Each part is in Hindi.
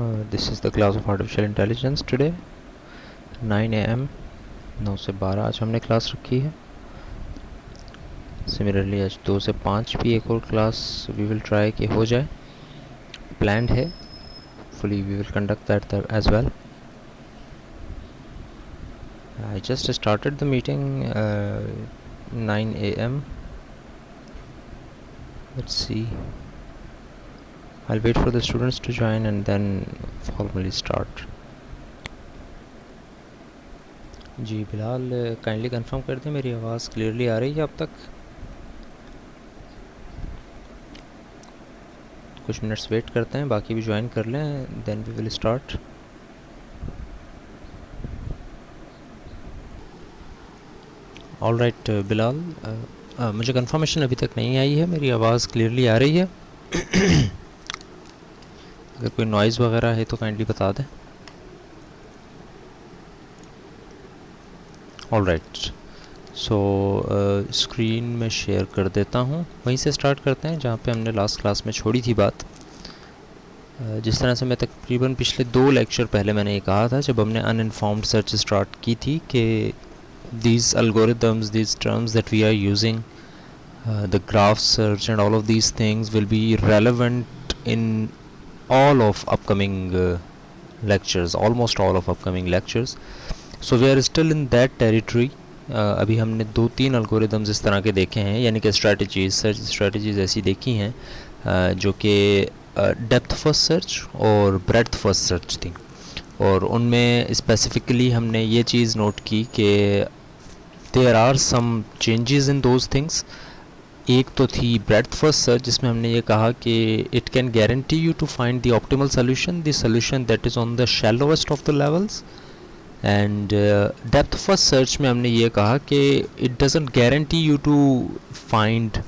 This is the class of artificial intelligence today 9 AM 9 से 12 आज हमने क्लास रखी है. सिमिलरली आज 2 से 5 भी एक और क्लास वी विल ट्राई कि हो जाए. प्लान्ड है. Hopefully we will conduct that as well. I just started the meeting 9 AM. Let's see. I'll wait for the students to join and then formally start. जी बिलाल काइंडली कंफर्म कर दें मेरी आवाज़ क्लियरली आ रही है अब तक. कुछ मिनट्स वेट करते हैं, बाकी भी ज्वाइन कर लें, then we will start. All right Bilal, मुझे कंफर्मेशन अभी तक नहीं आई है, मेरी आवाज़ क्लियरली आ रही है. अगर कोई नॉइज़ वगैरह है तो काइंडली बता दें. ऑल राइट, सो स्क्रीन में शेयर कर देता हूँ. वहीं से स्टार्ट करते हैं जहाँ पे हमने लास्ट क्लास में छोड़ी थी बात. जिस तरह से मैं तकरीबन पिछले 2 लेक्चर पहले मैंने ये कहा था जब हमने अनइन्फॉर्म्ड सर्च स्टार्ट की थी कि these algorithms, these terms that we are using, the graph search and all of these things will be relevant in all of upcoming lectures, almost all of upcoming lectures. So we are still in that territory. अभी हमने 2-3 algorithms इस तरह के देखे हैं, यानी कि strategies, search strategies ऐसी देखी हैं जो कि depth first search और breadth first search थी. और उनमें स्पेसिफिकली हमने ये चीज़ नोट की कि there are some changes in those things. एक तो थी ब्रेड्थ फर्स्ट सर्च जिसमें हमने ये कहा कि it can guarantee you to find the optimal solution, the solution that is on the shallowest of the levels. And depth first search में हमने ये कहा कि it doesn't guarantee you to find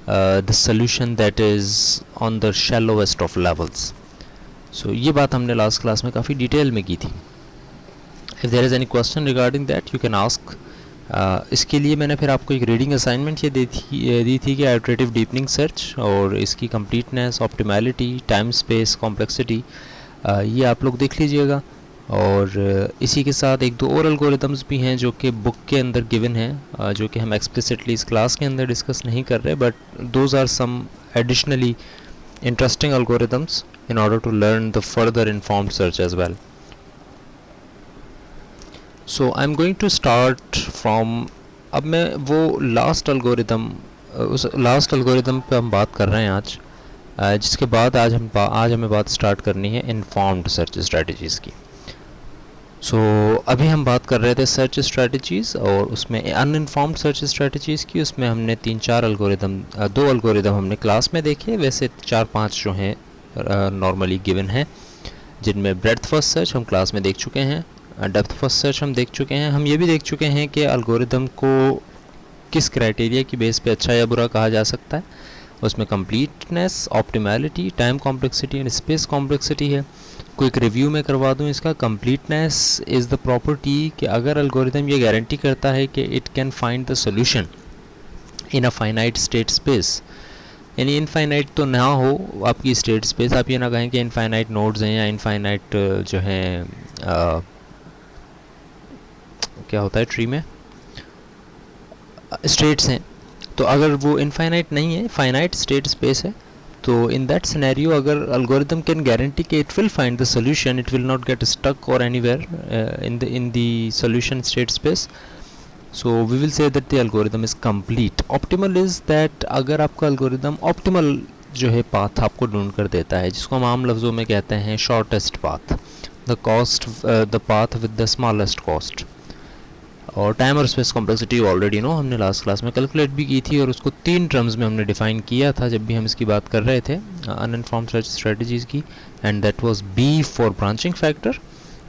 the solution that is on the shallowest of levels. So ये बात हमने लास्ट क्लास में काफ़ी डिटेल में की थी. If there is any question regarding that you can ask. इसके लिए मैंने फिर आपको एक रीडिंग असाइनमेंट ये दी थी कि आइटरेटिव डीपनिंग सर्च और इसकी completeness, optimality, time space, complexity, ये आप लोग देख लीजिएगा. और इसी के साथ 1-2 और एल्गोरिथम्स भी हैं जो कि बुक के अंदर गिवन हैं, जो कि हम एक्सप्लिसिटली इस क्लास के अंदर डिस्कस नहीं कर रहे, but those are some additionally interesting algorithms in order to learn the further informed search as well. So I'm going to start from, अब मैं वो लास्ट algorithm, उस लास्ट algorithm पे हम बात कर रहे हैं आज, जिसके बाद आज हमें बात स्टार्ट करनी है informed search strategies की. So अभी हम बात कर रहे थे सर्च स्ट्रेटजीज़ और उसमें अनइन्फॉर्म्ड सर्च स्ट्रेटजीज़ की. उसमें हमने 3-4 एल्गोरिदम, 2 एल्गोरिदम हमने क्लास में देखे, वैसे 4-5 जो हैं नॉर्मली गिवन हैं, जिनमें ब्रेड्थ फर्स्ट सर्च हम क्लास में देख चुके हैं, डेप्थ फर्स्ट सर्च हम देख चुके हैं. हम ये भी देख चुके हैं कि एल्गोरिदम को किस क्राइटेरिया की बेस पे अच्छा या बुरा कहा जा सकता है. उसमें completeness, optimality, time complexity and space complexity है. क्विक रिव्यू में करवा दूं इसका. कंप्लीटनेस इज़ द प्रॉपर्टी कि अगर एल्गोरिथम ये गारंटी करता है कि it can find the solution in a finite state space, यानी इनफाइनाइट तो ना हो आपकी स्टेट स्पेस, आप ये ना कहें कि इनफाइनाइट नोड्स हैं या इनफाइनाइट जो हैं क्या होता है ट्री में स्टेट्स हैं. तो अगर वो इनफाइनाइट नहीं है, फाइनाइट स्टेट स्पेस है, तो इन दैट सिनेरियो अगर एल्गोरिथम कैन गारंटी कि it will find the solution, it will not get stuck और anywhere in the solution state space, so we will say that the algorithm is complete. Optimal is that अगर आपका एल्गोरिथम ऑप्टिमल जो है पाथ आपको ढूंढ कर देता है, जिसको हम आम लफ्ज़ों में कहते हैं shortest path, the path with the smallest cost. और टाइम और स्पेस कॉम्प्लेक्सिटी ऑलरेडी नो हमने लास्ट क्लास में कैलकुलेट भी की थी और उसको 3 टर्म्स में हमने डिफाइन किया था जब भी हम इसकी बात कर रहे थे अनइन्फॉर्म्ड सर्च स्ट्रेटजीज़ की. And that was B for branching factor,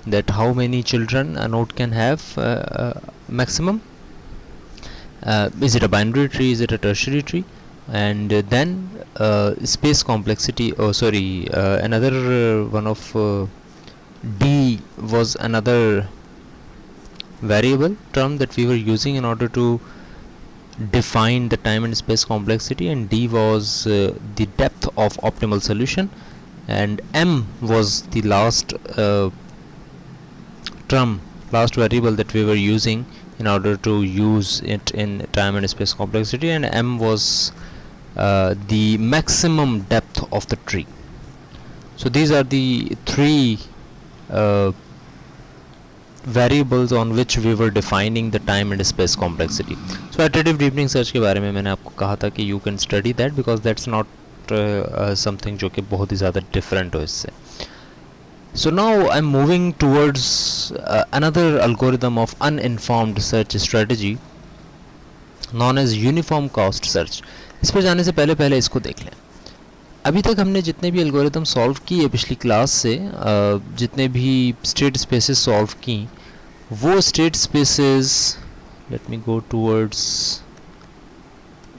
that how many children a node can have maximum, is it a binary tree, is it a tertiary tree, and then space complexity, another one of D was another variable term that we were using in order to define the time and space complexity, and D was the depth of optimal solution. and m was the last term, last variable that we were using in order to use it in time and space complexity, and m was the maximum depth of the tree. So these are the three variables on which we were defining the time and space complexity. So iterative deepening search के बारे में मैंने आपको कहा था कि you can study that because that's not something जो कि बहुत ही ज़्यादा different हो इससे. So now I'm moving towards another algorithm of uninformed search strategy known as uniform cost search. इस पर जाने से पहले इसको देख लें. अभी तक हमने जितने भी एल्गोरिथम सॉल्व किए पिछली क्लास से, जितने भी स्टेट स्पेसेस सॉल्व की, वो state spaces, let me go towards,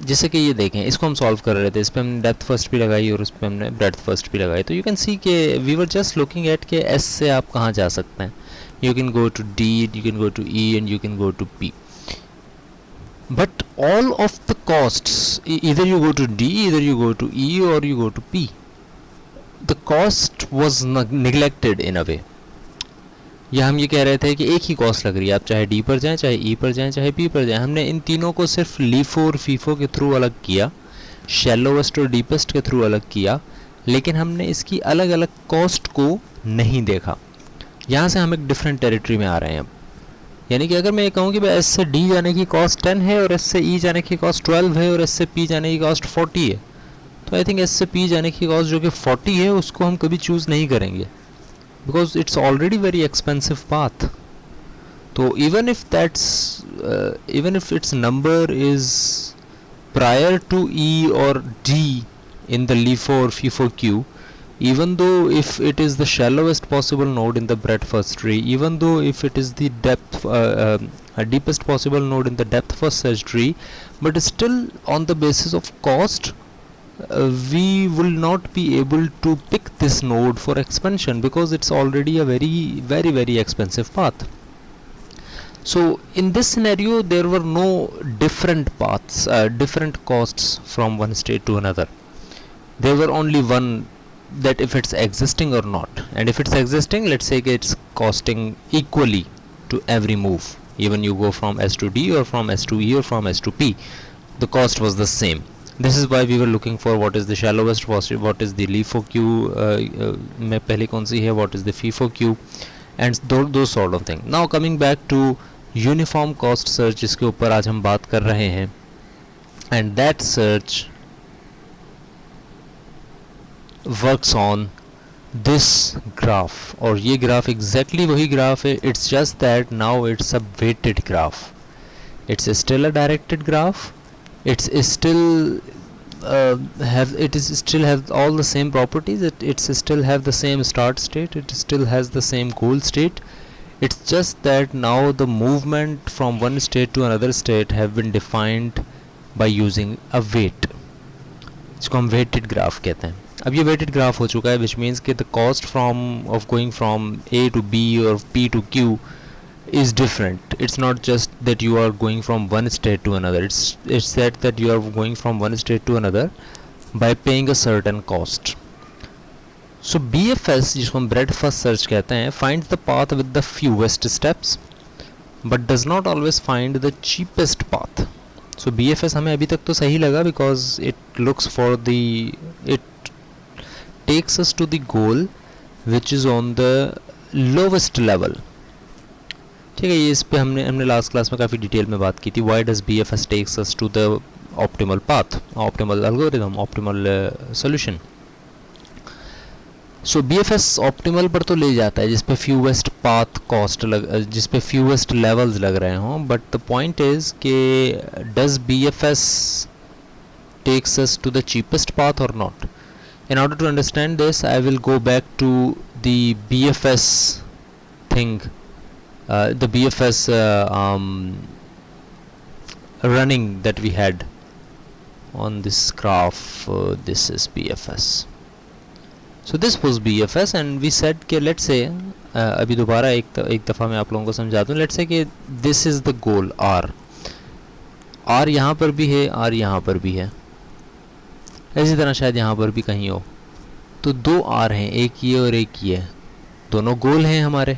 जैसे कि ये देखें, इसको हम सॉल्व कर रहे थे, इस पर हमने डेप्थ फर्स्ट भी लगाई और उस पर हमने ब्रेड्थ फर्स्ट भी लगाई. तो यू कैन सी कि we were just looking at के एस से आप कहाँ जा सकते हैं. You can go to D, you can go to E and you can go to P. But all of the costs, either you go to D, either you go to E or you go to P, the cost was neglected in a way. या हम ये कह रहे थे कि एक ही कॉस्ट लग रही है, आप चाहे D पर जाएं, चाहे E पर जाएं, चाहे P पर जाएं. हमने इन तीनों को सिर्फ LIFO और FIFO के थ्रू अलग किया, शैलोवेस्ट और डीपेस्ट के थ्रू अलग किया, लेकिन हमने इसकी अलग अलग कॉस्ट को नहीं देखा. यहाँ से हम एक डिफरेंट टेरिटरी में आ रहे हैं. यानी कि अगर मैं ये कहूँ कि भाई एस से डी जाने की कॉस्ट 10 है और एस से ई जाने की कॉस्ट 12 है और एस से पी जाने की कॉस्ट 40 है, तो आई थिंक एस से पी जाने की कॉस्ट जो कि 40 है उसको हम कभी चूज़ नहीं करेंगे, because it's already very expensive path. तो even if it's number is prior to E और D in the LIFO or FIFO queue, even though if it is the shallowest possible node in the breadth first tree, even though if it is the deepest possible node in the depth first search tree, but still on the basis of cost we will not be able to pick this node for expansion because it's already a very expensive path. So in this scenario there were no different paths, different costs from one state to another. There were only one, that if it's existing or not, and if it's existing, let's say it's costing equally to every move, even you go from S to D or from S to E or from S to P, the cost was the same. This is why we were looking for what is the shallowest, what is the LIFO queue में पहले कौन सी है, what is the FIFO queue, and those sort of thing. Now coming back to uniform cost search, जिसके ऊपर आज हम बात कर रहे हैं, and that search works on this graph. और ये ग्राफ exactly वही ग्राफ है, it's just that now it's a weighted graph. It's still a directed graph. It's still still have all the same properties. It's still have the same start state. It still has the same goal state. It's just that now the movement from one state to another state have been defined by using a weight. इसको हम weighted graph कहते हैं. अब ये weighted graph हो चुका है, which means कि the cost of going from A to B or P to Q is different. It's not just that you are going from one state to another. It's that you are going from one state to another by paying a certain cost. So BFS, जिसको हम breadth first search कहते हैं, finds the path with the fewest steps, but does not always find the cheapest path. So BFS हमें अभी तक तो सही लगा because it looks for it takes us to the goal which is on the lowest level. ठीक है, ये इस पे हमने लास्ट क्लास में काफ़ी डिटेल में बात की थी. Why does BFS takes us to the optimal path, optimal algorithm, optimal solution. So BFS optimal पर तो ले जाता है जिस पे fewest path cost जिस पे fewest levels लग रहे हों, but the point is कि does BFS takes us to the cheapest path or not. In order to understand this, I will go back to the BFS thing, the BFS running that we had on this graph. This is BFS. So this was BFS and we said कि let's say अभी दोबारा एक दफ़ा मैं आप लोगों को समझा दूँ. Let's say कि this is the goal R. R यहाँ पर भी है, R यहाँ पर भी है, इसी तरह शायद यहाँ पर भी कहीं हो. तो दो आर हैं, एक ये और एक ये, दोनों गोल हैं हमारे।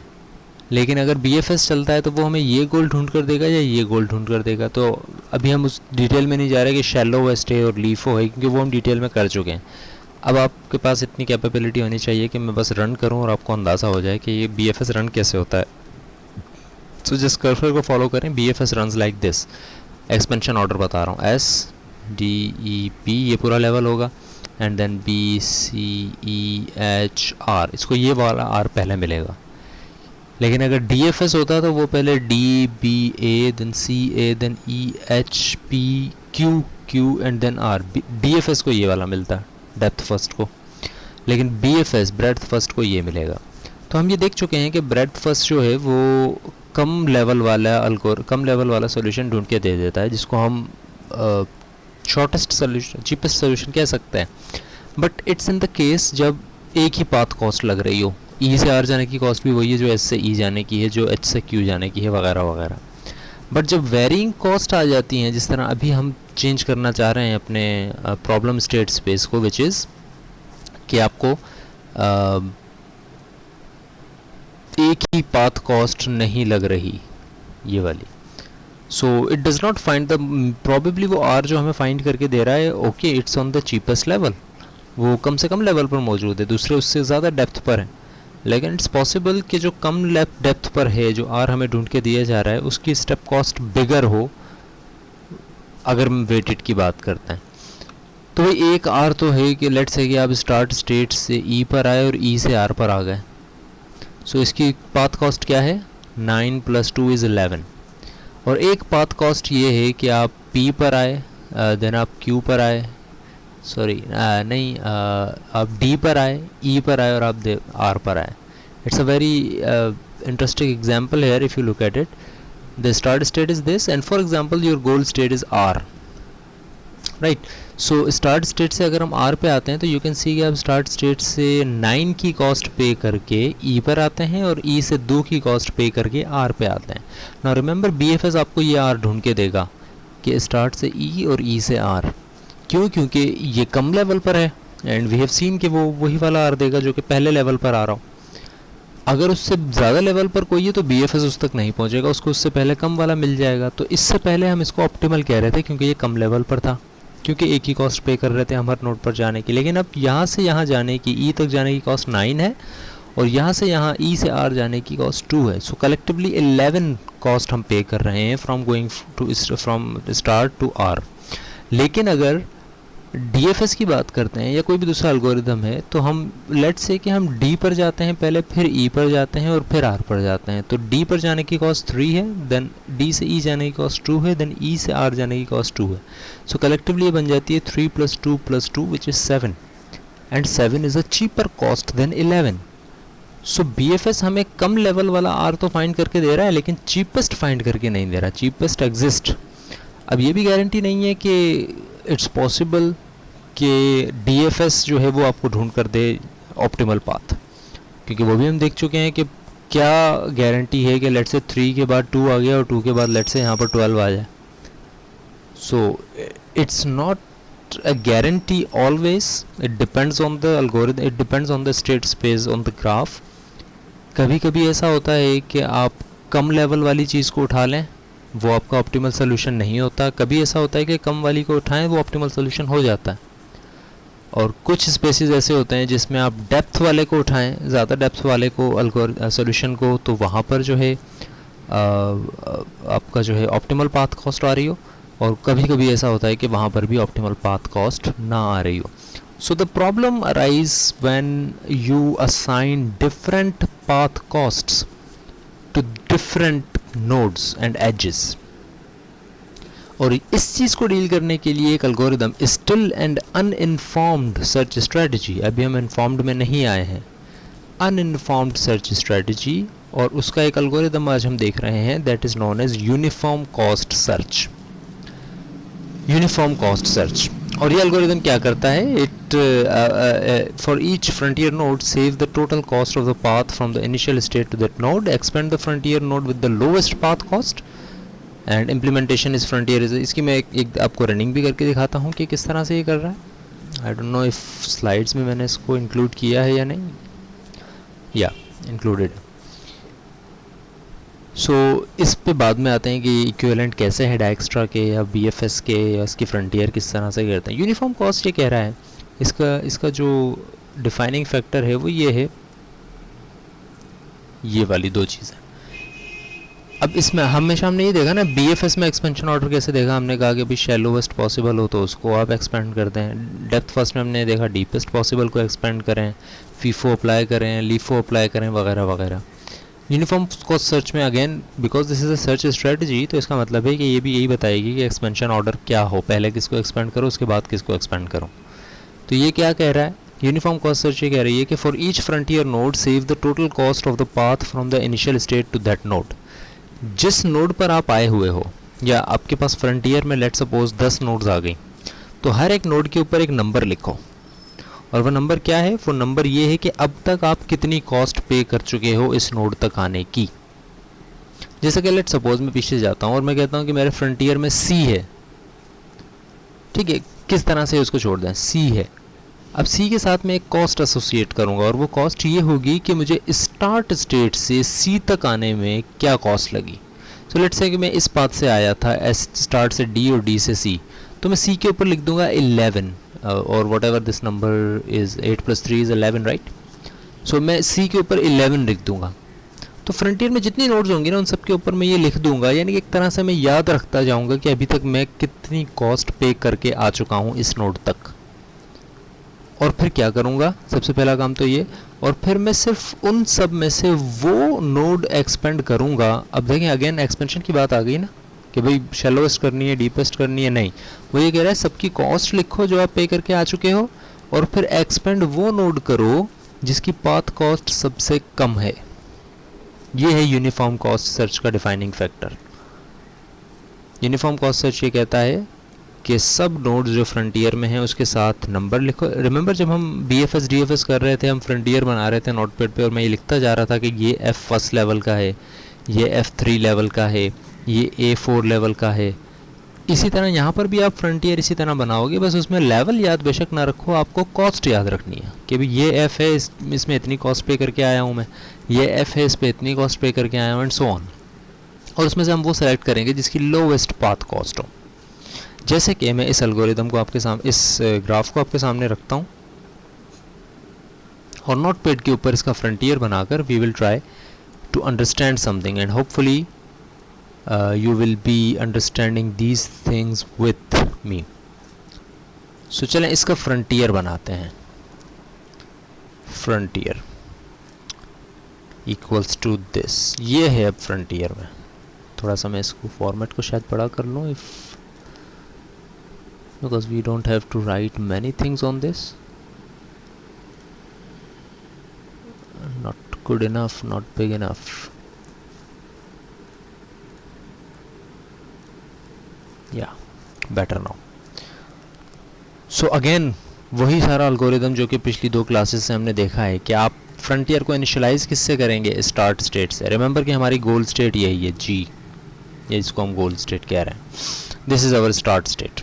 लेकिन अगर BFS चलता है तो वो हमें ये गोल ढूंढ कर देगा या ये गोल ढूंढ कर देगा। तो अभी हम उस डिटेल में नहीं जा रहे कि शैलो वेस्ट है और लीफो है, क्योंकि वो हम डिटेल में कर चुके हैं। अब आपके पास इतनी कैपेबिलिटी होनी चाहिए कि मैं बस रन करूं और आपको अंदाज़ा हो जाए कि ये BFS रन कैसे होता है। तो जिस कर्सर को फॉलो करें, BFS runs like this. Expansion order बता रहा हूँ, SDEP ये पूरा लेवल होगा, एंड देन BCEHR, इसको ये वाला R पहले मिलेगा। लेकिन अगर DFS होता तो वो पहले DBA then CA then EHPQQ and then R। DFS को ये वाला मिलता है, डेप्थ फर्स्ट को, लेकिन BFS ब्रेड्थ फर्स्ट को ये मिलेगा। तो हम ये देख चुके हैं कि ब्रेड्थ फर्स्ट जो है वो कम लेवल वाला सॉल्यूशन ढूंढ के दे देता है, जिसको हम शॉर्टेस्ट सॉल्यूशन, चीपेस्ट सॉल्यूशन कह सकते हैं। But it's in the case जब एक ही पाथ कॉस्ट लग रही हो, E से R जाने की कॉस्ट भी वही है जो S से E जाने की है, जो H से Q जाने की है, वगैरह वगैरह। बट जब वेरिंग कॉस्ट आ जाती हैं, जिस तरह अभी हम चेंज करना चाह रहे हैं अपने प्रॉब्लम स्टेट स्पेस को, विच इज़ कि आपको एक ही पाथ कॉस्ट नहीं लग रही, ये वाली। So it does not find the, probably वो R जो हमें फाइंड करके दे रहा है, okay it's on the cheapest level, वो कम से कम लेवल पर मौजूद है, दूसरे उससे ज़्यादा डेप्थ पर है। लेकिन इट्स पॉसिबल कि जो कम डेप्थ पर है, जो R हमें ढूंढ के दिया जा रहा है, उसकी स्टेप कॉस्ट बिगर हो, अगर हम वेटेड की बात करते हैं। तो भाई एक R तो है कि लेट्स से कि आप स्टार्ट स्टेट से E पर आए और E से R पर आ गए। सो इसकी पाथ कॉस्ट क्या है, 9 + 2 = 11। और एक पाथ कॉस्ट ये है कि आप P पर आए, देन आप Q पर आए, सॉरी नहीं, आप D पर आए, E पर आए और आप R पर आए। It's a very interesting example here if you look at it. The start state is this, and for example your goal state is R, right? So start state से अगर हम R पे आते हैं तो you can see कि आप start state से 9 की cost पे करके E पर आते हैं और E से 2 की cost पे करके R पे आते हैं। Now remember BFS आपको ये R ढूंढ के देगा कि start से E और E से R, क्यों? क्योंकि ये कम लेवल पर है, एंड वी हैव सीन कि वो वही वाला R देगा जो कि पहले लेवल पर आ रहा हो। अगर उससे ज़्यादा लेवल पर कोई है तो BFS उस तक नहीं पहुंचेगा, उसको उससे पहले कम वाला मिल जाएगा। तो इससे पहले हम इसको ऑप्टिमल कह रहे थे क्योंकि ये कम लेवल पर था, क्योंकि एक ही कॉस्ट पे कर रहे थे हम हर नोड पर जाने की। लेकिन अब यहाँ से यहाँ जाने की, E तक जाने की कॉस्ट 9 है और यहाँ से यहाँ E से R जाने की कॉस्ट 2 है। सो कलेक्टिवली 11 कॉस्ट हम पे कर रहे हैं फ्रॉम स्टार्ट टू R। लेकिन अगर DFS की बात करते हैं या कोई भी दूसरा एल्गोरिदम है, तो हम लेट्स से कि हम D पर जाते हैं पहले, फिर E पर जाते हैं और फिर R पर जाते हैं। तो D पर जाने की कॉस्ट 3 है, देन D से E जाने की कॉस्ट 2 है, देन E से R जाने की कॉस्ट 2 है। सो कलेक्टिवली ये बन जाती है 3 + 2 + 2 which is 7, and 7 is a cheaper cost than 11। So BFS हमें कम लेवल वाला R तो फाइंड करके दे रहा है, लेकिन चीपेस्ट फाइंड करके नहीं दे रहा। Cheapest exist. अब ये भी गारंटी नहीं है कि इट्स पॉसिबल कि DFS जो है वो आपको ढूंढ कर दे ऑप्टिमल पाथ, क्योंकि वो भी हम देख चुके हैं कि क्या गारंटी है कि लेट्स से 3 के बाद 2 आ गया और 2 के बाद लेट्स से यहाँ पर 12 आ जाए। सो it's not a guarantee always, it depends on the algorithm, it depends on the state space on the graph. कभी कभी ऐसा होता है कि आप कम लेवल वाली चीज़ को उठा लें, वो आपका ऑप्टिमल सोल्यूशन नहीं होता। कभी ऐसा होता है कि कम वाली को उठाएं, वो ऑप्टिमल सोल्यूशन हो जाता है। और कुछ स्पेसिस ऐसे होते हैं जिसमें आप डेप्थ वाले को उठाएं, ज़्यादा डेप्थ वाले को सोल्यूशन को, तो वहाँ पर जो है आपका जो है ऑप्टिमल पाथ कॉस्ट आ रही हो, और कभी कभी ऐसा होता है कि वहाँ पर भी ऑप्टिमल पाथ कॉस्ट ना आ रही हो। So the problem arise when you assign different path costs to different nodes and edges. और इस चीज़ को डील करने के लिए एक algorithm, still and uninformed search strategy, अभी हम इन्फॉर्म्ड में नहीं आए हैं, अनइन्फॉर्म्ड सर्च स्ट्रेटजी, और उसका एक एल्गोरिदम आज हम देख रहे हैं, that is known as uniform cost search. Uniform cost search. और ये एल्गोरिदम क्या करता है, it for each frontier node save the total cost of the path from the initial state to that node, expand the frontier node with the lowest path cost, and implementation is frontier. इसकी मैं एक आपको रनिंग भी करके दिखाता हूँ कि किस तरह से ये कर रहा है। I don't know if slides में मैंने इसको इंक्लूड किया है या नहीं, या इंक्लूडेड। सो इस पे बाद में आते हैं कि इक्विवेलेंट कैसे है डायक्स्ट्रा के या बीएफएस के, या इसकी फ्रंटियर किस तरह से करते हैं। यूनिफॉर्म कॉस्ट ये कह रहा है, इसका जो डिफाइनिंग फैक्टर है वो ये है, ये वाली दो चीज़ें। अब इसमें हमेशा हमने ये देखा ना, बीएफएस में एक्सपेंशन ऑर्डर कैसे देखा, हमने कहा कि भाई शैलोवेस्ट पॉसिबल हो तो उसको आप एक्सपेंड करते हैं। डेप्थ फर्स्ट में हमने देखा डीपेस्ट पॉसिबल को एक्सपेंड करें, फीफो अप्लाई करें, लीफो अप्लाई करें, वगैरह वगैरह। यूनिफॉर्म कॉस्ट सर्च में again because this is a search strategy, तो इसका मतलब है कि ये भी यही बताएगी कि एक्सपेंशन ऑर्डर क्या हो, पहले किसको एक्सपेंड करो उसके बाद किसको एक्सपेंड करो। तो ये क्या कह रहा है, यूनिफॉर्म कॉस्ट सर्च ये कह रही है कि for each frontier node save the total cost of the path from the initial state to that node. जिस नोड पर आप आए हुए हो, या आपके पास फ्रंटियर में लेट सपोज 10 नोड्स आ गई, तो हर एक नोड के ऊपर एक नंबर लिखो, और वो नंबर क्या है, वो नंबर ये है कि अब तक आप कितनी कॉस्ट पे कर चुके हो इस नोड तक आने की। जैसे कि लेट सपोज मैं पीछे जाता हूँ और मैं कहता हूँ कि मेरे फ्रंटियर में सी है, ठीक है, किस तरह से उसको छोड़ दें, सी है। अब सी के साथ मैं एक कॉस्ट एसोसिएट करूँगा, और वो कॉस्ट ये होगी कि मुझे स्टार्ट स्टेट से सी तक आने में क्या कॉस्ट लगी। सो लेट्स से कि मैं इस पाथ से आया था, एस स्टार्ट से डी और डी से सी, तो मैं सी के ऊपर लिख दूंगा 11 और whatever this number is 8 + 3 = 11, right. So मैं सी के ऊपर 11 लिख दूंगा। तो फ्रंटियर में जितनी नोड्स होंगी ना उन सब के ऊपर मैं ये लिख दूंगा, यानी कि एक तरह से मैं याद रखता जाऊंगा कि अभी तक मैं कितनी कॉस्ट पे करके आ चुका हूँ इस नोड तक। और फिर क्या करूँगा, सबसे पहला काम तो ये, और फिर मैं सिर्फ उन सब में से वो नोड एक्सपेंड करूँगा। अब देखें अगेन एक्सपेंशन की बात आ गई ना, कि भाई शैलोवेस्ट करनी है, डीपेस्ट करनी है, नहीं, वो ये कह रहा है सबकी कॉस्ट लिखो जो आप पे करके आ चुके हो, और फिर एक्सपेंड वो नोड करो जिसकी पाथ कॉस्ट सबसे कम है। ये है यूनिफॉर्म कॉस्ट सर्च का defining factor. Uniform cost search ये कहता है कि सब नोड्स जो फ्रंटियर में हैं उसके साथ नंबर लिखो। रिमेंबर जब हम बीएफएस डीएफएस कर रहे थे, हम फ्रंटियर बना रहे थे नोटपैड पे, और मैं ये लिखता जा रहा था कि ये F1 लेवल का है, ये F3 लेवल का है, ये A4 लेवल का है। इसी तरह यहाँ पर भी आप फ्रंटियर इसी तरह बनाओगे, बस उसमें लेवल याद बेशक ना रखो, आपको कॉस्ट याद रखनी है कि भाई ये F है, इसमें इतनी कॉस्ट पे करके आया हूँ मैं, ये F है, इस पर इतनी कॉस्ट पे करके आया हूँ, एंड सो ऑन। और उसमें से हम वो सेलेक्ट करेंगे जिसकी लोवेस्ट पाथ कॉस्ट हो। जैसे कि मैं इस एल्गोरिदम को आपके सामने, इस ग्राफ को आपके सामने रखता हूँ, और नोटपैड के ऊपर इसका फ्रंटियर बनाकर we will try to understand something, and hopefully you will be understanding these things with me. So चलें इसका फ्रंटियर बनाते हैं। फ्रंटियर इक्वल्स टू दिस, ये है अब फ्रंटियर में। थोड़ा सा मैं इसको फॉर्मेट को शायद बड़ा कर लूँ, if because we don't have to write many things on this. Not good enough, not big enough. Yeah, better now. So again वही सारा अल्गोरिदम जो कि पिछली 2 क्लासेस से हमने देखा है कि आप फ्रंटियर को इनिशियलाइज किससे करेंगे, स्टार्ट स्टेट से। रिमेंबर कि हमारी गोल स्टेट यही है जी, ये इसको हम गोल स्टेट कह रहे हैं। This is our start state.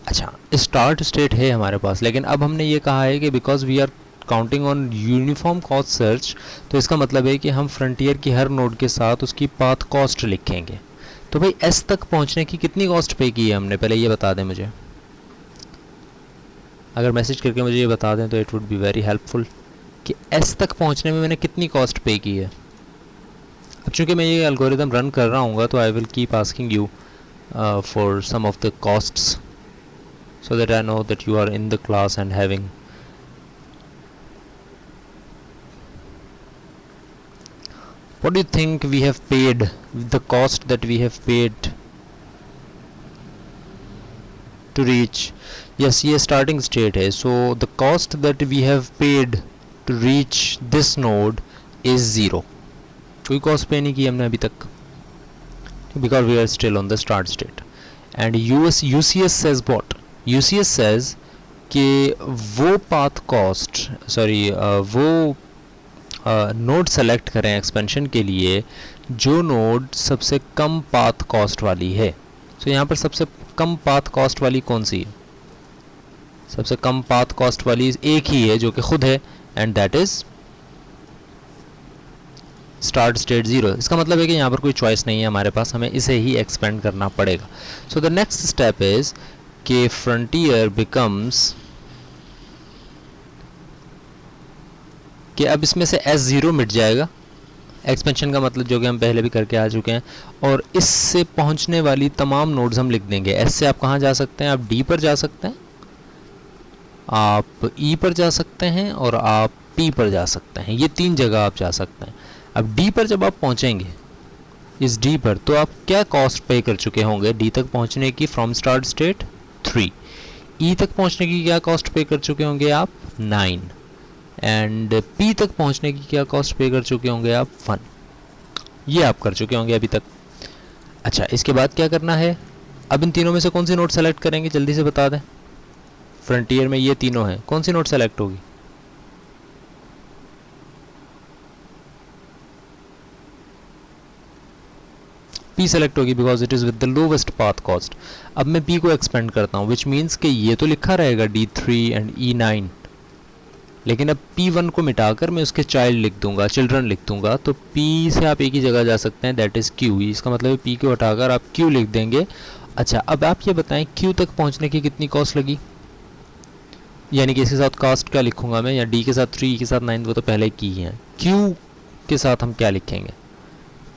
अच्छा, स्टार्ट स्टेट है हमारे पास, लेकिन अब हमने ये कहा है कि because we are counting on uniform cost search, तो इसका मतलब है कि हम फ्रंटियर की हर नोड के साथ उसकी पाथ कॉस्ट लिखेंगे। तो भाई एस तक पहुंचने की कितनी कॉस्ट पे की है हमने, पहले ये बता दें मुझे। अगर मैसेज करके मुझे ये बता दें तो it would be very helpful कि एस तक पहुंचने में मैंने कितनी कॉस्ट पे की है। अब चूँकि मैं ये एल्गोरिदम रन कर रहा हूँ तो I will keep asking you for some of the costs so that I know that you are in the class and having what do you think we have paid, the cost that we have paid to reach, yes ये starting state है, so the cost that we have paid to reach this node is 0, कोई cost पे नहीं की हमने अभी तक because we are still on the start state. And UCS says what, UCS says कि वो पाथ कॉस्ट वो नोड सेलेक्ट करें एक्सपेंशन के लिए जो नोड सबसे कम पाथ कॉस्ट वाली है। सो यहाँ पर सबसे कम पाथ कॉस्ट वाली कौन सी है, सबसे कम पाथ कॉस्ट वाली एक ही है जो कि खुद है, and that is start state 0। इसका मतलब है कि यहाँ पर कोई चॉइस नहीं है हमारे पास, हमें इसे ही एक्सपेंड करना पड़ेगा। So the next step is कि फ्रंटियर बिकम्स कि अब इसमें से S0 मिट जाएगा, एक्सपेंशन का मतलब जो कि हम पहले भी करके आ चुके हैं, और इससे पहुंचने वाली तमाम नोड्स हम लिख देंगे। S से आप कहाँ जा सकते हैं? आप D पर जा सकते हैं, आप E पर जा सकते हैं, और आप P पर जा सकते हैं। ये 3 जगह आप जा सकते हैं। अब D पर जब आप पहुंचेंगे, इस D पर, तो आप क्या कॉस्ट पे कर चुके होंगे D तक पहुंचने की? From start state 3। E तक पहुंचने की क्या कॉस्ट पे कर चुके होंगे आप? 9। एंड P तक पहुंचने की क्या कॉस्ट पे कर चुके होंगे आप? 1। ये आप कर चुके होंगे अभी तक। अच्छा, इसके बाद क्या करना है? अब इन तीनों में से कौन सी नोट सेलेक्ट करेंगे? जल्दी से बता दें। फ्रंटियर में ये तीनों हैं, कौन सी नोट सेलेक्ट होगी? P सेलेक्ट होगी because it is with the lowest path cost. अब मैं P को एक्सपेंड करता हूँ, विच मीन्स कि ये तो लिखा रहेगा D3 एंड E9, लेकिन अब P1 को मिटाकर मैं उसके चाइल्ड लिख दूंगा, चिल्ड्रन लिख दूंगा, तो P से आप एक ही जगह जा सकते हैं, दैट इज़ Q। इसका मतलब है P को हटाकर आप Q लिख देंगे। अच्छा, अब आप ये बताएं Q तक पहुंचने की कितनी कॉस्ट लगी, यानी कि इसके साथ कॉस्ट क्या लिखूंगा मैं, या D के साथ 3, E के साथ 9, वो तो पहले की है। Q के साथ हम क्या लिखेंगे?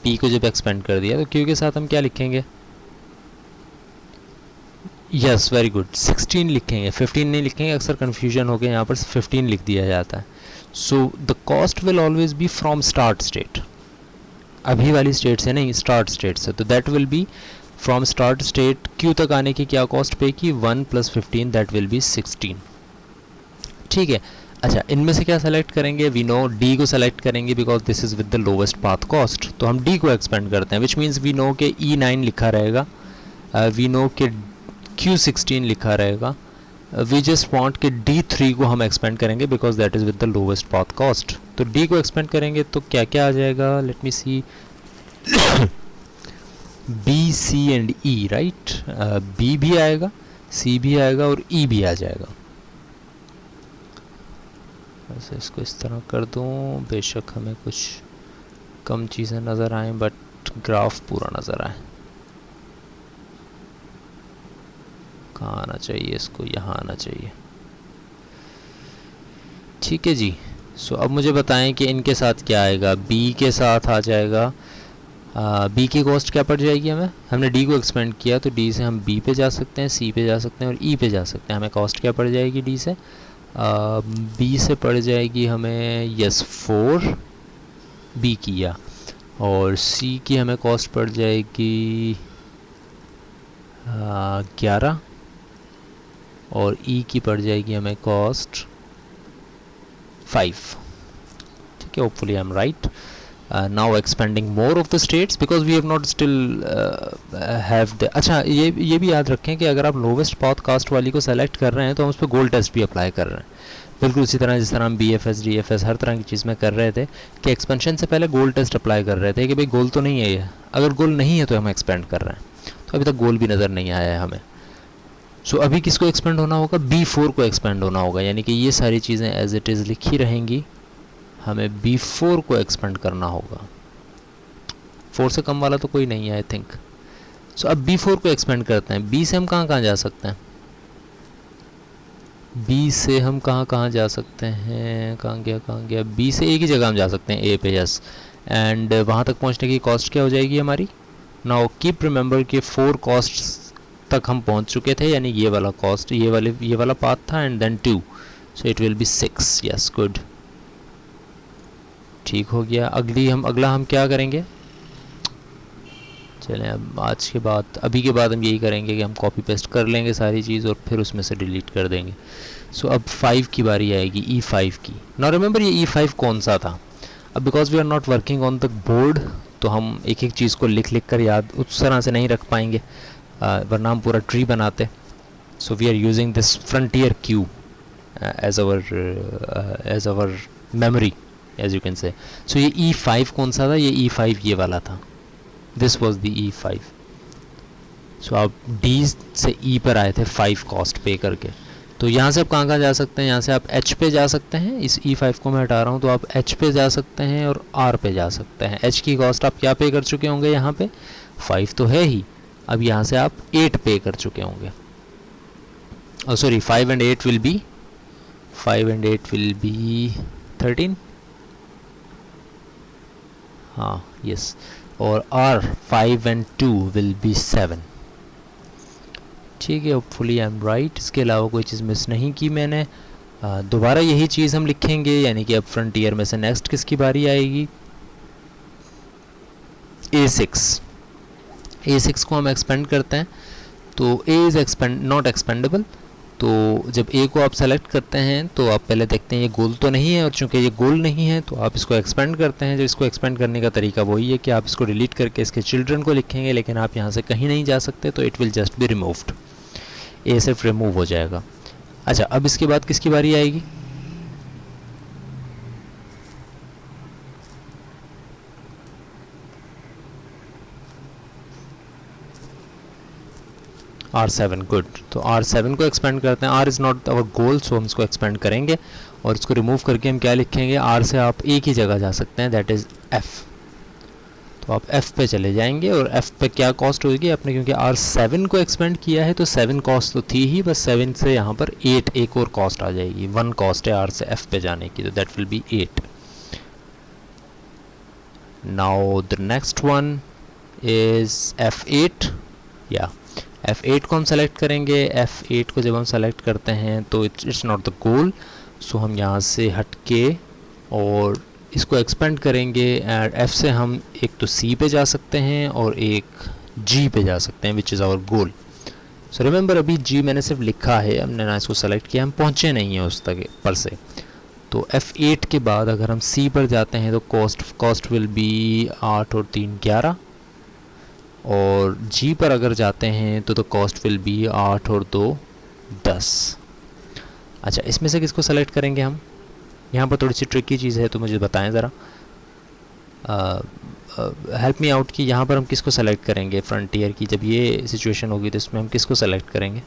P को जब एक्सपेंड कर दिया तो Q के साथ हम क्या लिखेंगे? यस, वेरी गुड, 16 लिखेंगे, 15 नहीं लिखेंगे। अक्सर कन्फ्यूजन हो गया, यहाँ पर 15 लिख दिया जाता है। So the cost will always be from start state, अभी वाली स्टेट से नहीं, स्टार्ट स्टेट से। तो that will be from start state Q तक आने की क्या कॉस्ट पे की? 1 + 15, दैट विल बी 16। ठीक है। अच्छा, इनमें से क्या सेलेक्ट करेंगे? वी नो D को सेलेक्ट करेंगे because this is with the lowest path cost, तो हम D को एक्सपेंड करते हैं, विच मीन्स वी नो के E9 लिखा रहेगा, वी नो के Q16 लिखा रहेगा। वी जस्ट वांट कि D3 को हम एक्सपेंड करेंगे because that is with the lowest path cost. तो D को एक्सपेंड करेंगे तो क्या क्या आ जाएगा? Let me see. B, C and E, right. B भी आएगा, C भी आएगा, और E भी आ जाएगा। वैसे इसको इस तरह कर दूं, बेशक हमें कुछ कम चीज़ें नज़र आएँ बट ग्राफ पूरा नज़र आए। कहाँ आना चाहिए इसको? यहाँ आना चाहिए। ठीक है जी। सो अब मुझे बताएं कि इनके साथ क्या आएगा। B के साथ आ जाएगा, B की कॉस्ट क्या पड़ जाएगी हमें? हमने D को एक्सपेंड किया तो D से हम B पे जा सकते हैं, C पे जा सकते हैं, और E पे जा सकते हैं। हमें कॉस्ट क्या पड़ जाएगी D से? B से पड़ जाएगी हमें, यस, 4 B की, या, और C की हमें कॉस्ट पड़ जाएगी 11, और E की पड़ जाएगी हमें कॉस्ट 5। ठीक है, hopefully I am right. Now expanding more of the states because we have not still have the. अच्छा, ये भी याद रखें कि अगर आप लोवेस्ट पाथ कास्ट वाली को सेलेक्ट कर रहे हैं तो हम उस पर गोल टेस्ट भी अप्लाई कर रहे हैं, बिल्कुल उसी तरह जिस तरह हम BFS DFS हर तरह की चीज़ में कर रहे थे कि एक्सपेंशन से पहले गोल टेस्ट अप्लाई कर रहे थे कि भाई गोल तो नहीं है ये, अगर गोल नहीं है तो हम एक्सपेंड कर रहे हैं। तो अभी तक गोल भी नज़र नहीं आया है हमें। सो अभी किसको एक्सपेंड होना होगा? B4 को एक्सपेंड होना होगा, यानी कि ये सारी चीज़ें एज इट इज़ लिखी रहेंगी, हमें B4 को एक्सपेंड करना होगा। 4 से कम वाला तो कोई नहीं है आई थिंक। सो अब B4 को एक्सपेंड करते हैं। B से हम कहाँ कहाँ जा सकते हैं? B से हम कहाँ कहाँ जा सकते हैं? कहाँ गया? B से एक ही जगह हम जा सकते हैं, A पे, यस। एंड वहाँ तक पहुँचने की कॉस्ट क्या हो जाएगी हमारी? नाउ कीप रिमेंबर कि 4 कॉस्ट तक हम पहुँच चुके थे, यानी ये वाला कॉस्ट, ये वाला पाथ था, and then 2, so it will be 6। Yes, good, ठीक हो गया। अगला हम क्या करेंगे? चलें, अब आज के बाद, अभी के बाद हम यही करेंगे कि हम कॉपी पेस्ट कर लेंगे सारी चीज़ और फिर उसमें से डिलीट कर देंगे। सो अब 5 की बारी आएगी, E5 की। नाउ रिमेंबर ये E5 कौन सा था? अब because we are not working on the board तो हम एक एक चीज़ को लिख कर याद उस तरह से नहीं रख पाएंगे, वरना हम पूरा ट्री बनाते। So we are using this frontier queue as our memory, as you can say. So ये E5 कौन सा था? ये E5 ये वाला था, दिस वॉज द E5। सो आप D से E पर आए थे 5 कॉस्ट पे करके, तो यहाँ से आप कहाँ कहाँ जा सकते हैं, यहाँ से आप H पे जा सकते हैं, इस E5 को मैं हटा रहा हूँ, तो आप H पे जा सकते हैं और R पे जा सकते हैं। H की कॉस्ट आप क्या पे कर चुके होंगे, यहाँ पे 5 तो है ही, अब यहाँ से आप 8 पे कर चुके होंगे, सॉरी 5 and 8 will be 13, हाँ यस, और R 5 and 2 will be 7। ठीक है, होपफुली आई एम राइट, इसके अलावा कोई चीज़ मिस नहीं की मैंने। दोबारा यही चीज़ हम लिखेंगे, यानी कि अब फ्रंटियर में से नेक्स्ट किसकी बारी आएगी, A6 को हम एक्सपेंड करते हैं, तो A इज़ नॉट एक्सपेंडेबल। तो जब A को आप सेलेक्ट करते हैं तो आप पहले देखते हैं ये गोल तो नहीं है, और चूंकि ये गोल नहीं है तो आप इसको एक्सपेंड करते हैं। जब इसको एक्सपेंड करने का तरीका वही है कि आप इसको डिलीट करके इसके चिल्ड्रन को लिखेंगे, लेकिन आप यहाँ से कहीं नहीं जा सकते, तो it will just be removed, A सिर्फ रिमूव हो जाएगा। अच्छा, अब इसके बाद किसकी बारी आएगी, R7। गुड, तो R7 को एक्सपेंड करते हैं। R is not our goal, so हम इसको एक्सपेंड करेंगे और इसको रिमूव करके हम क्या लिखेंगे, R से आप एक ही जगह जा सकते हैं, दैट इज़ F। तो आप F पे चले जाएंगे और F पे क्या कॉस्ट होगी आपने, क्योंकि R7 को एक्सपेंड किया है तो 7 कॉस्ट तो थी ही, बस 7 से यहाँ पर 8 एक और कॉस्ट आ जाएगी, 1 कॉस्ट है R से F पे जाने की, तो that will be 8। Now the next one is F8, या F8 को हम सेलेक्ट करेंगे। F8 को जब हम सेलेक्ट करते हैं तो it's not the goal, so हम यहाँ से हट के और इसको एक्सपेंड करेंगे। F से हम एक तो C पे जा सकते हैं और एक G पे जा सकते हैं, which is our goal. So remember, अभी G मैंने सिर्फ लिखा है, हमने ना इसको सेलेक्ट किया, हम पहुँचे नहीं हैं उस तक पर से। तो F8 के बाद अगर हम C पर जाते हैं तो कॉस्ट विल बी 8 और 3 11, और G पर अगर जाते हैं तो कॉस्ट विल बी 8 और 2 10। अच्छा, इसमें से किसको सेलेक्ट करेंगे हम, यहाँ पर थोड़ी सी ट्रिकी चीज़ है, तो मुझे बताएं ज़रा, हेल्प मी आउट कि यहाँ पर हम किसको सेलेक्ट करेंगे फ्रंटियर की, जब ये सिचुएशन होगी तो इसमें हम किसको सेलेक्ट करेंगे।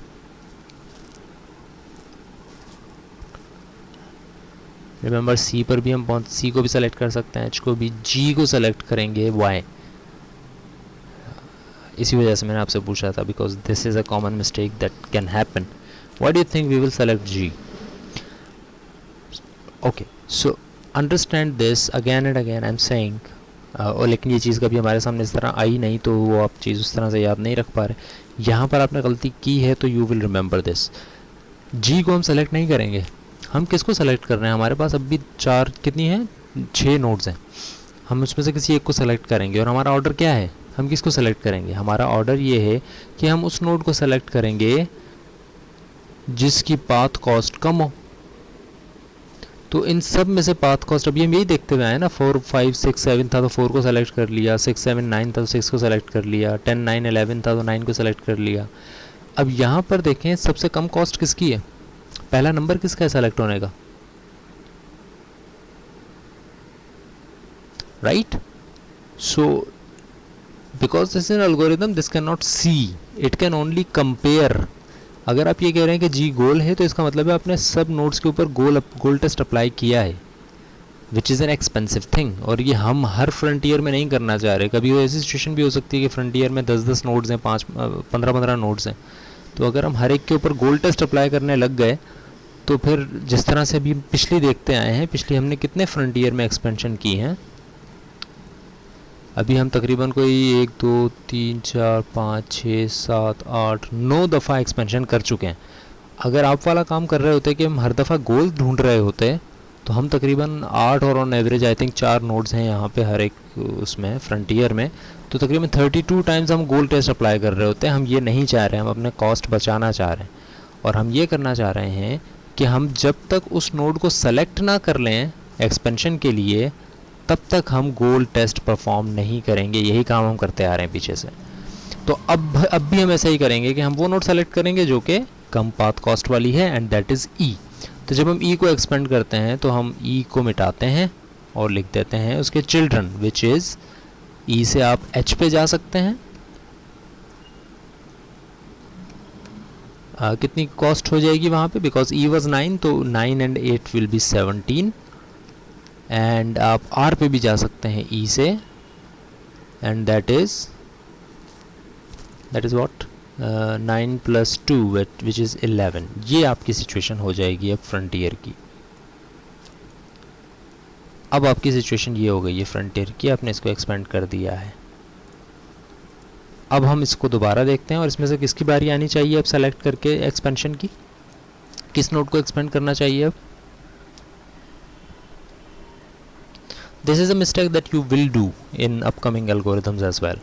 रिमेंबर, C पर भी हम C को भी सेलेक्ट कर सकते हैं, H को भी, G को सेलेक्ट करेंगे Y। इसी वजह से मैंने आपसे पूछा था, because this is a common mistake that can happen. Why do you think we will select G? Okay, so understand this again and again, I am saying, और लेकिन ये चीज़ कभी हमारे सामने इस तरह आई नहीं, तो वो आप चीज़ उस तरह से याद नहीं रख पा रहे। यहाँ पर आपने गलती की है, तो you will remember this. G को हम सेलेक्ट नहीं करेंगे, हम किसको सेलेक्ट कर रहे हैं, हमारे पास अभी 4 कितनी है 6 नोड्स हैं, हम उसमें से किसी एक को सेलेक्ट करेंगे। और हमारा ऑर्डर क्या है, हम किसको सेलेक्ट करेंगे, हमारा ऑर्डर ये है कि हम उस नोड को सेलेक्ट करेंगे जिसकी पाथ कॉस्ट कम हो। तो इन सब में से पाथ कॉस्ट, अभी हम यही देखते हुए आए ना, 4 5 6 7 था तो 4 को सेलेक्ट कर लिया, 6 7 9 था तो 6 को सेलेक्ट कर लिया, 10 9 11 था तो 9 को सेलेक्ट कर लिया। अब यहाँ पर देखें सबसे कम कॉस्ट किसकी है, पहला नंबर किसका है सेलेक्ट होने का, right. So because this is an algorithm, this can not see, it can only compare. अगर आप ये कह रहे हैं कि जी गोल है, तो इसका मतलब है आपने सब नोड्स के ऊपर गोल टेस्ट अप्लाई किया है, which is an expensive thing, और ये हम हर फ्रंटियर में नहीं करना चाह रहे। कभी वो ऐसी सिचुएशन भी हो सकती है कि फ्रंटियर में 10-10 नोड्स हैं, 15-15 नोड्स हैं, तो अगर हम हर एक के ऊपर गोल टेस्ट अप्लाई करने लग गए, तो फिर जिस तरह से अभी पिछली देखते आए हैं, पिछली हमने कितने फ्रंटियर में एक्सपेंशन की हैं, अभी हम तकरीबन कोई 1 2 3 4 5 6 7 8 9 दफ़ा एक्सपेंशन कर चुके हैं। अगर आप वाला काम कर रहे होते कि हम हर दफ़ा गोल ढूंढ रहे होते, तो हम तकरीबन 8 और on average I think 4 nodes हैं यहाँ पे हर एक उसमें फ्रंटियर में, तो तकरीबन 32 टाइम्स हम गोल टेस्ट अप्लाई कर रहे होते हैं। हम ये नहीं चाह रहे हैं, हम अपने कॉस्ट बचाना चाह रहे हैं, और हम ये करना चाह रहे हैं कि हम जब तक उस नोड को सेलेक्ट ना कर लें एक्सपेंशन के लिए, तब तक हम गोल टेस्ट परफॉर्म नहीं करेंगे। यही काम हम करते आ रहे हैं पीछे से। तो अब भी हम ऐसा ही करेंगे कि हम वो नोड सेलेक्ट करेंगे जो कि कम पाथ कॉस्ट वाली है, एंड दैट इज़ ई। तो जब हम ई को एक्सपेंड करते हैं तो हम ई को मिटाते हैं और लिख देते हैं उसके चिल्ड्रन, विच इज़ ई से आप एच पे जा सकते हैं, कितनी कॉस्ट हो जाएगी वहाँ पे, बिकॉज ई वॉज 9 तो 9 एंड 8 विल बी 17। एंड आप आर पे भी जा सकते हैं ई से, and that is what 9 + 2 which is 11। ये आपकी सिचुएशन हो जाएगी अब फ्रंटियर की। अब आपकी सिचुएशन ये हो गई है फ्रंटियर की, आपने इसको एक्सपेंड कर दिया है। अब हम इसको दोबारा देखते हैं और इसमें से किसकी बारी आनी चाहिए अब सेलेक्ट करके एक्सपेंशन की, किस नोड को एक्सपेंड करना चाहिए अब। This is a mistake that you will do in upcoming algorithms as well,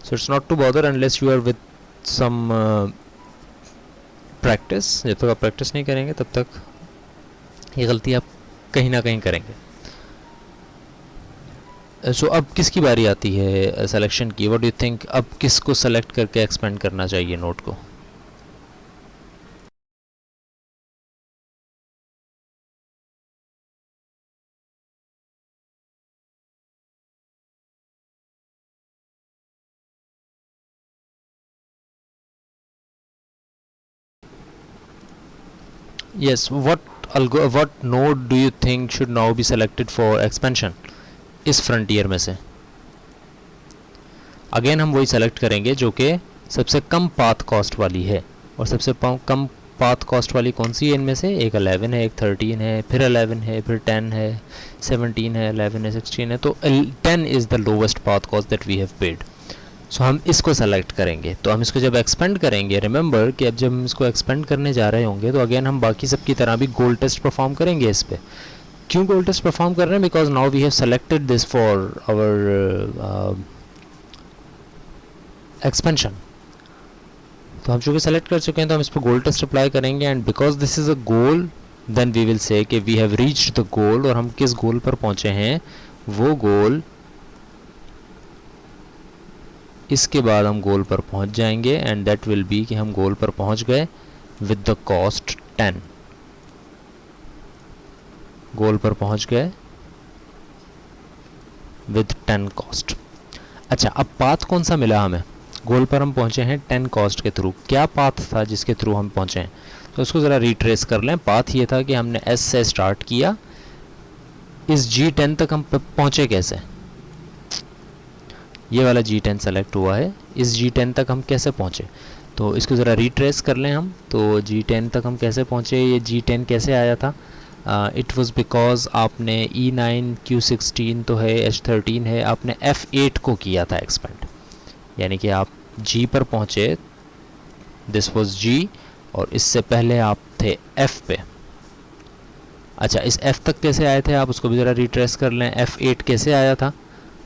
so it's not to bother unless you are with some practice. जब तक आप प्रैक्टिस नहीं करेंगे तब तक ये गलती आप कहीं ना कहीं करेंगे। सो अब किसकी बारी आती है सिलेक्शन की, व्हाट डू यू थिंक, अब किसको सेलेक्ट करके एक्सपेंड करना चाहिए नोड को। yes what node do you think should now be selected for expansion इस फ्रंटियर में से। अगेन हम वही सेलेक्ट करेंगे जो कि सबसे कम पाथ कॉस्ट वाली है, और सबसे कम पाथ कॉस्ट वाली कौन सी है इनमें से, एक 11 है, एक 13 है, फिर 11 है, फिर 10 है, 17 है, 11 है, 16 है। तो 10 is the lowest path cost that we have paid. So हम इसको सेलेक्ट करेंगे। तो हम इसको जब एक्सपेंड करेंगे, रिमेंबर कि अब जब हम इसको एक्सपेंड करने जा रहे होंगे तो अगेन हम बाकी सब की तरह भी गोल टेस्ट परफॉर्म करेंगे इस पर। क्यों गोल टेस्ट परफॉर्म कर रहे हैं, because now we have selected this for our expansion. तो हम चूँकि सेलेक्ट कर चुके हैं तो हम इस पर गोल टेस्ट अप्लाई करेंगे, and because this is a goal then we will say कि we have reached the goal, और हम किस गोल पर पहुँचे हैं वो गोल, इसके बाद हम गोल पर पहुंच जाएंगे, एंड दैट विल बी कि हम गोल पर पहुंच गए विद द कॉस्ट 10। गोल पर पहुंच गए विद 10 कॉस्ट। अच्छा, अब पाथ कौन सा मिला हमें, गोल पर हम पहुंचे हैं 10 कॉस्ट के थ्रू। क्या पाथ था जिसके थ्रू हम पहुंचे हैं, तो उसको ज़रा रिट्रेस कर लें। पाथ ये था कि हमने एस से स्टार्ट किया, इस G10 तक हम पहुंचे कैसे, ये वाला G10 सेलेक्ट हुआ है, इस G10 तक हम कैसे पहुँचे, तो इसको ज़रा रिट्रेस कर लें हम। तो G10 तक हम कैसे पहुँचे, ये G10 कैसे आया था, इट वाज बिकॉज आपने E9 Q16 तो है, H13 है, आपने F8 को किया था एक्सपेंड, यानी कि आप G पर पहुँचे, दिस वाज G, और इससे पहले आप थे F पे। अच्छा, इस F तक कैसे आए थे आप, उसको भी ज़रा रिट्रेस कर लें। F8 कैसे आया था,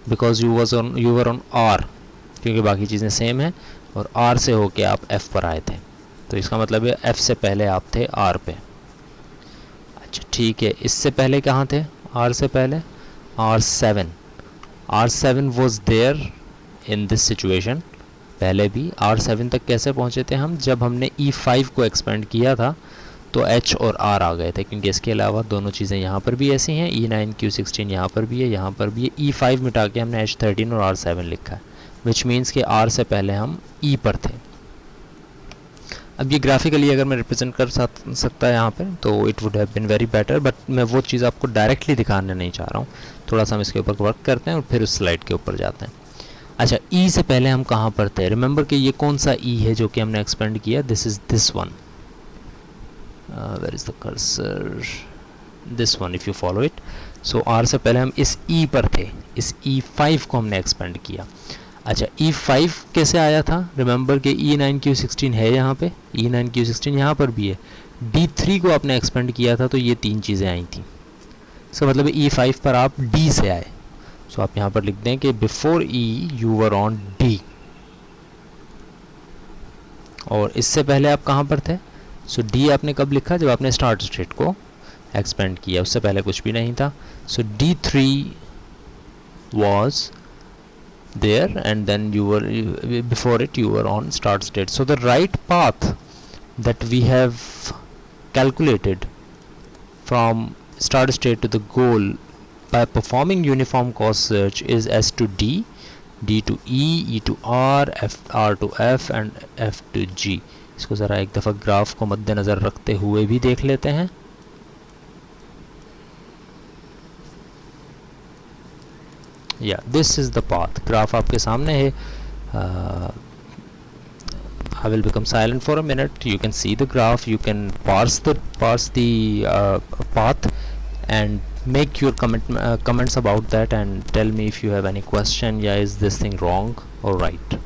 because you were on R, क्योंकि बाकी चीज़ें सेम हैं, और R से होके आप F पर आए थे, तो इसका मतलब है F से पहले आप थे R पे। अच्छा ठीक है, इससे पहले कहाँ थे, R से पहले R7 was there in this situation. पहले भी R7 तक कैसे पहुँचे थे हम, जब हमने E5 को एक्सपेंड किया था तो H और R आ गए थे, क्योंकि इसके अलावा दोनों चीज़ें यहाँ पर भी ऐसी हैं, E9 Q16 यहाँ पर भी है, यहाँ पर भी है। E5 मिटा के हमने H13 और R7 लिखा है, विच मीन्स कि R से पहले हम E पर थे। अब ये ग्राफिकली अगर मैं रिप्रेजेंट कर सकता है यहाँ पर तो it would have been very better, but मैं वो चीज़ आपको डायरेक्टली दिखाने नहीं चाह रहा हूँ। थोड़ा सा हम इसके ऊपर वर्क करते हैं और फिर उस स्लाइड के ऊपर जाते हैं। अच्छा, E से पहले हम कहाँ पर थे, रिमेंबर कि ये कौन सा E है जो कि हमने एक्सपेंड किया, this is this one. where is the cursor, this one if you follow it। so R से पहले हम इस E पर थे, इस E5 को हमने एक्सपेंड किया। अच्छा, E5 कैसे आया था, रिमेंबर कि E9 Q16 है यहाँ पे, E9 Q16 यहाँ पर भी है, D3 को आपने एक्सपेंड किया था तो ये तीन चीज़ें आई थी। इसका मतलब E5 पर आप D से आए। सो आप यहाँ पर लिख दें कि before E you were on D, और इससे पहले आप कहाँ पर थे, सो D आपने कब लिखा, जब आपने स्टार्ट स्टेट को एक्सपेंड किया, उससे पहले कुछ भी नहीं था। सो D3 was there and then you were before it you were on start state। so the right path that we have calculated from start state to the goal by performing uniform cost search is S to D, D to E, E to R, R to F and F to G। इसको ज़रा एक दफ़ा ग्राफ को मद्देनज़र रखते हुए भी देख लेते हैं। या this is the path, graph आपके सामने है। I will become silent for a minute. You can see the graph, you can parse the path and make your comments about that, and tell me if you have any question. Yeah, is this thing wrong or right?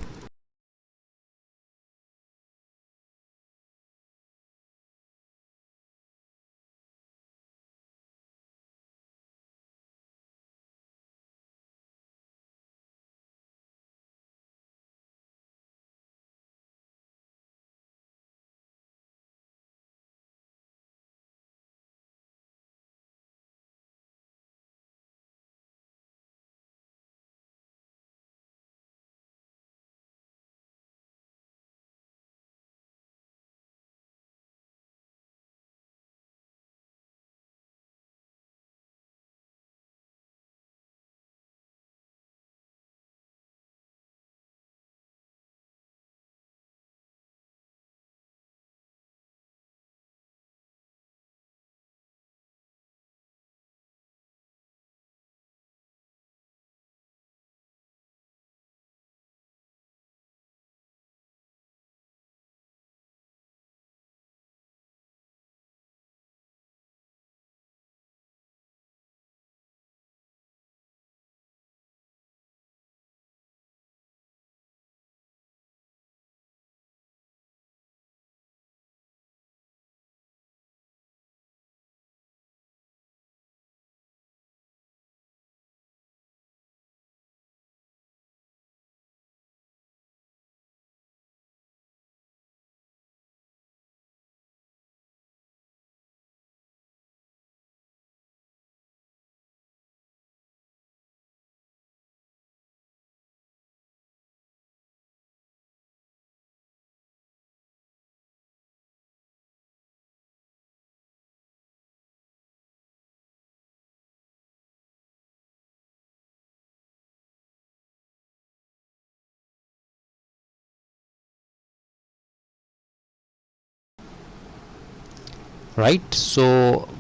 Right, so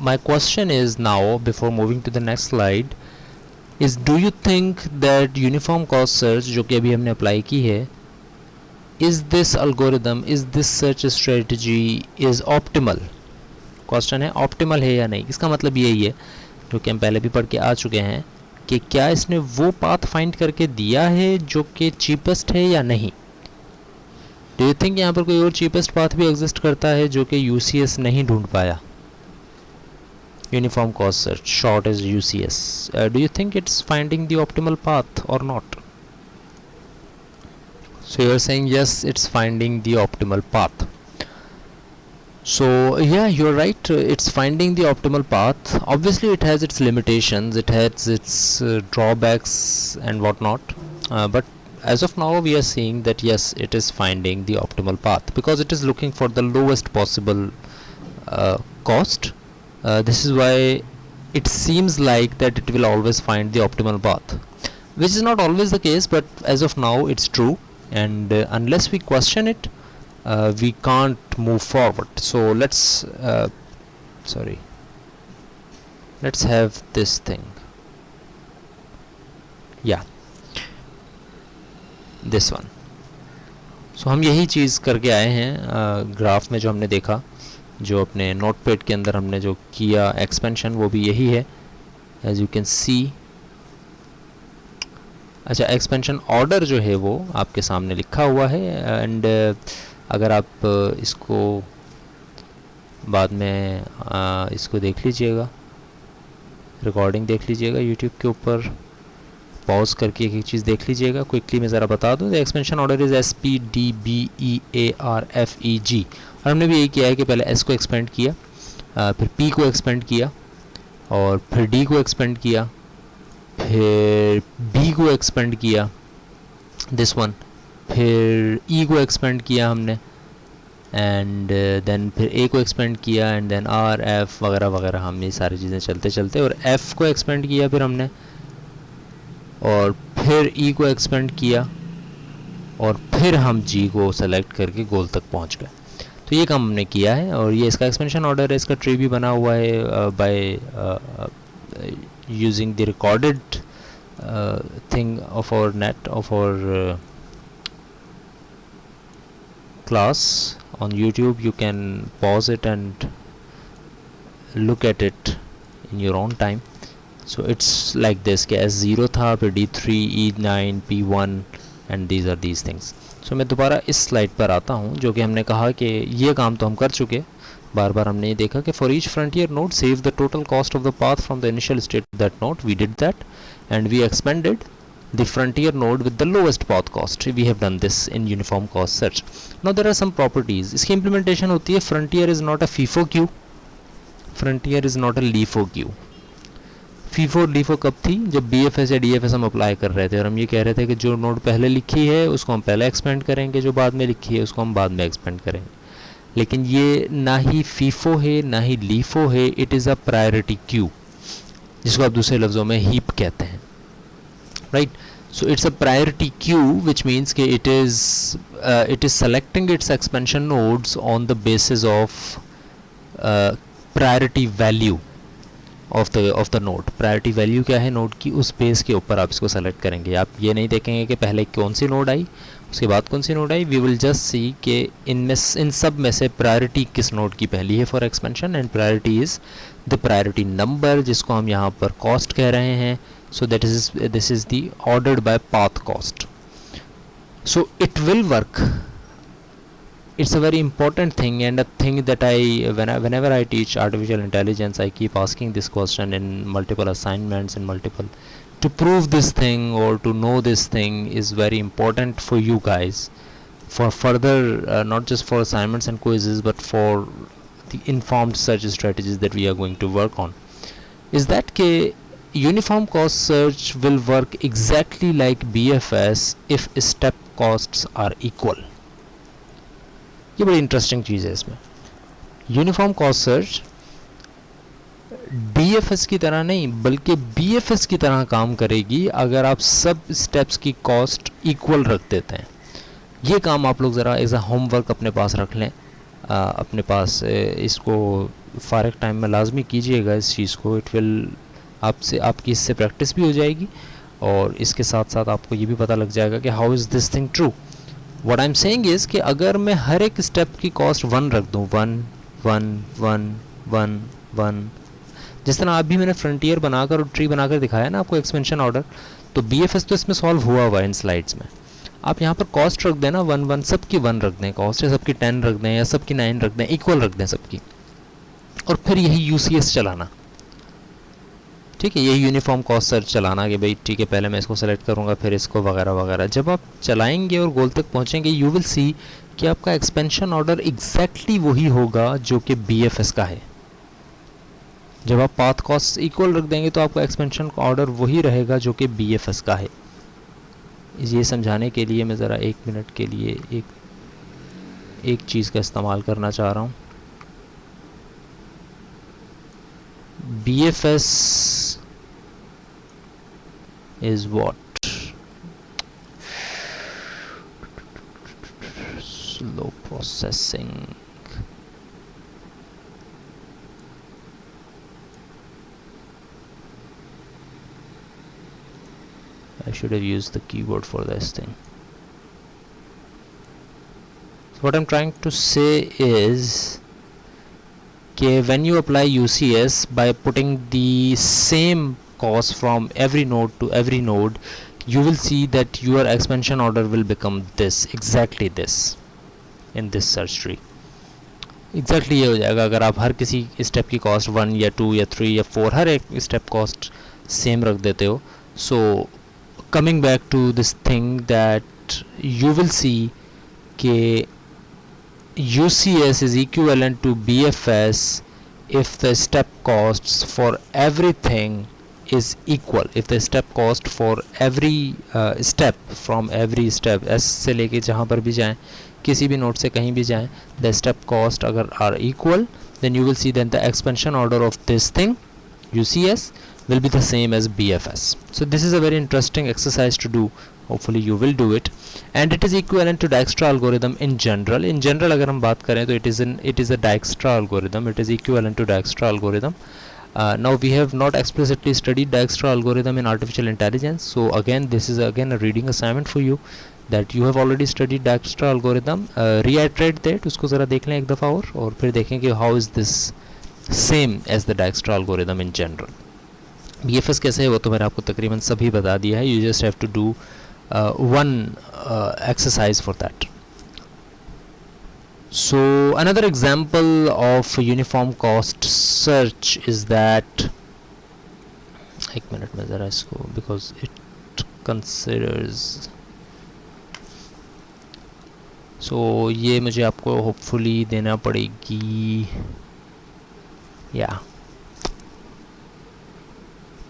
my question is now, before moving to the next slide, is do you think that uniform cost search जो कि अभी हमने अप्लाई की है, is this algorithm, is this search strategy is optimal? Question है ऑप्टिमल है या नहीं। इसका मतलब यही है जो कि हम पहले भी पढ़ के आ चुके हैं कि क्या इसने वो पाथ फाइंड करके दिया है जो कि चीपेस्ट है या नहीं। डू यू थिंक यहाँ पर कोई और चीपेस्ट पाथ भी एग्जिस्ट करता है जो कि यूसीएस नहीं ढूंढ पाया? Uniform cost search, short as UCS, do you think it's finding the optimal path और not? So you are saying yes, it's finding the optimal path. So yeah, you're right, it's finding the optimal path. Obviously it has its limitations, it has its drawbacks and whatnot, but as of now we are seeing that yes, it is finding the optimal path because it is looking for the lowest possible cost. This is why it seems like that it will always find the optimal path, which is not always the case, but as of now it's true, and unless we question it, we can't move forward. So let's have this thing. Yeah, this one. So हम यही चीज़ करके आए हैं ग्राफ में, जो हमने देखा, जो अपने नोटपैड के अंदर हमने जो किया एक्सपेंशन, वो भी यही है, एज यू कैन सी। अच्छा, एक्सपेंशन ऑर्डर जो है वो आपके सामने लिखा हुआ है, एंड अगर आप इसको बाद में इसको देख लीजिएगा, रिकॉर्डिंग देख लीजिएगा यूट्यूब के ऊपर, पॉज करके एक चीज़ देख लीजिएगा। क्विकली मैं ज़रा बता दूँ, the expansion order is SPDBEARFEG, और हमने भी यही किया है कि पहले S को एक्सपेंड किया, फिर P को एक्सपेंड किया, और फिर D को एक्सपेंड किया, फिर B को एक्सपेंड किया, दिस वन, फिर E को एक्सपेंड किया हमने, एंड देन फिर A को एक्सपेंड किया, एंड देन R F वगैरह वगैरह, हम ये सारी चीज़ें चलते चलते, और F को एक्सपेंड किया फिर हमने, और फिर E को एक्सपेंड किया, और फिर हम G को सेलेक्ट करके गोल तक पहुंच गए। तो ये काम हमने किया है और ये इसका एक्सपेंशन ऑर्डर है, इसका ट्री भी बना हुआ है by using the recorded thing of our net of our class on YouTube. You can pause it and look at it in your own time. So it's like this कि S0 था, फिर D3 E9 P1 and these are these things. So मैं दोबारा इस स्लाइड पर आता हूँ जो कि हमने कहा कि ये काम तो हम कर चुके, बार बार हमने ये देखा कि for each frontier node save the total cost of the path from the initial state of that node. We did that and we expanded the frontier node with the lowest path cost. We have done this in uniform cost search. Now there are some properties. इसकी implementation होती है frontier is not a FIFO queue, frontier is not a LIFO queue. FIFO और LIFO कब थी? जब BFS या DFS हम अप्लाई कर रहे थे और हम ये कह रहे थे कि जो नोड पहले लिखी है उसको हम पहले एक्सपेंड करेंगे, जो बाद में लिखी है उसको हम बाद में एक्सपेंड करेंगे. लेकिन ये ना ही FIFO है ना ही LIFO है, it is a priority queue, जिसको आप दूसरे लफ्ज़ों में हीप कहते हैं, right. So it's a priority queue, which means कि it is selecting its expansion nodes on the basis of priority value of the node. Priority value क्या है नोड की, उस बेस के ऊपर आप इसको सेलेक्ट करेंगे. आप ये नहीं देखेंगे कि पहले कौन सी नोड आई उसके बाद कौन सी नोड आई. वी विल जस्ट सी कि इन सब में से प्रायोरिटी किस नोड की पहली है for expansion, and priority is the priority number, जिसको हम यहाँ पर कॉस्ट कह रहे हैं. So that is this is the ordered by path cost. So it will work. It's a very important thing, and a thing that whenever I teach artificial intelligence, I keep asking this question in multiple assignments and multiple, to prove this thing or to know this thing is very important for you guys for further not just for assignments and quizzes but for the informed search strategies that we are going to work on. Is that uniform cost search will work exactly like BFS if step costs are equal. ये बड़ी इंटरेस्टिंग चीज़ है इसमें. यूनिफॉर्म कॉस्ट सर्च DFS की तरह नहीं बल्कि BFS की तरह काम करेगी अगर आप सब स्टेप्स की कॉस्ट इक्वल रख देते हैं. ये काम आप लोग ज़रा एज अ होमवर्क अपने पास रख लें, अपने पास इसको फारग टाइम में लाजमी कीजिएगा इस चीज़ को. इट विल आपकी इससे प्रैक्टिस भी हो जाएगी और इसके साथ साथ आपको ये भी पता लग जाएगा कि how is this thing true. What I am saying is कि अगर मैं हर एक स्टेप की कॉस्ट 1 रख दूँ, 1 1 1 1 1, जिस तरह अभी मैंने फ्रंटियर बनाकर और ट्री बनाकर दिखाया ना आपको एक्सपेंशन ऑर्डर, तो BFS तो इसमें सॉल्व हुआ इन स्लाइड्स में. आप यहाँ पर कॉस्ट रख दें ना 1 1, सबकी 1 रख दें कॉस्ट, या सबकी 10 रख दें या सबकी 9 रख दें, इक्वल रख दें सबकी, और फिर यही UCS चलाना. ठीक है, यही यूनिफॉर्म कॉस्ट सर्च चलाना कि भाई ठीक है पहले मैं इसको सेलेक्ट करूँगा फिर इसको वगैरह वगैरह. जब आप चलाएंगे और गोल तक पहुँचेंगे यू विल सी कि आपका एक्सपेंशन ऑर्डर एग्जैक्टली वही होगा जो कि BFS का है. जब आप पाथ कॉस्ट इक्वल रख देंगे तो आपका एक्सपेंशन ऑर्डर वही रहेगा जो कि BFS का है. ये समझाने के लिए मैं ज़रा 1 मिनट के लिए एक चीज़ का इस्तेमाल करना चाह रहा हूँ. BFS is what? Slow processing. I should have used the keyboard for this thing. So what I'm trying to say is when you apply UCS by putting the same cost from every node to every node, you will see that your expansion order will become this, exactly this, in this search tree. Exactly ये हो जाएगा अगर आप हर किसी स्टेप की कॉस्ट 1 या 2 या 3 या 4 हर एक स्टेप कॉस्ट सेम रख देते हो. So coming back to this thing that you will see कि UCS is equivalent to BFS if the step costs for everything is equal. If the step cost for every step from every step S से लेके जहाँ पर भी जाएं, किसी भी नोड से कहीं भी जाएं, the step cost अगर are equal, then you will see that the expansion order of this thing UCS will be the same as BFS. So this is a very interesting exercise to do hopefully you will do it, and it is equivalent to Dijkstra algorithm in general अगर हम बात करें तो it is a Dijkstra algorithm, it is equivalent to Dijkstra algorithm. Now we have not explicitly studied Dijkstra algorithm in artificial intelligence, so again this is again a reading assignment for you, that you have already studied Dijkstra algorithm. Reiterate that, उसको ज़रा देख लें एक दफ़ा और फिर देखें कि how is this same as the Dijkstra algorithm in general. BFS कैसे है वो तो मैंने आपको तकरीबन सभी बता दिया है. You just have to do one exercise for that. So another example of uniform cost search is that, एक मिनट में ज़रा इसको, because it considers, so ये मुझे आपको hopefully देना पड़ेगी, या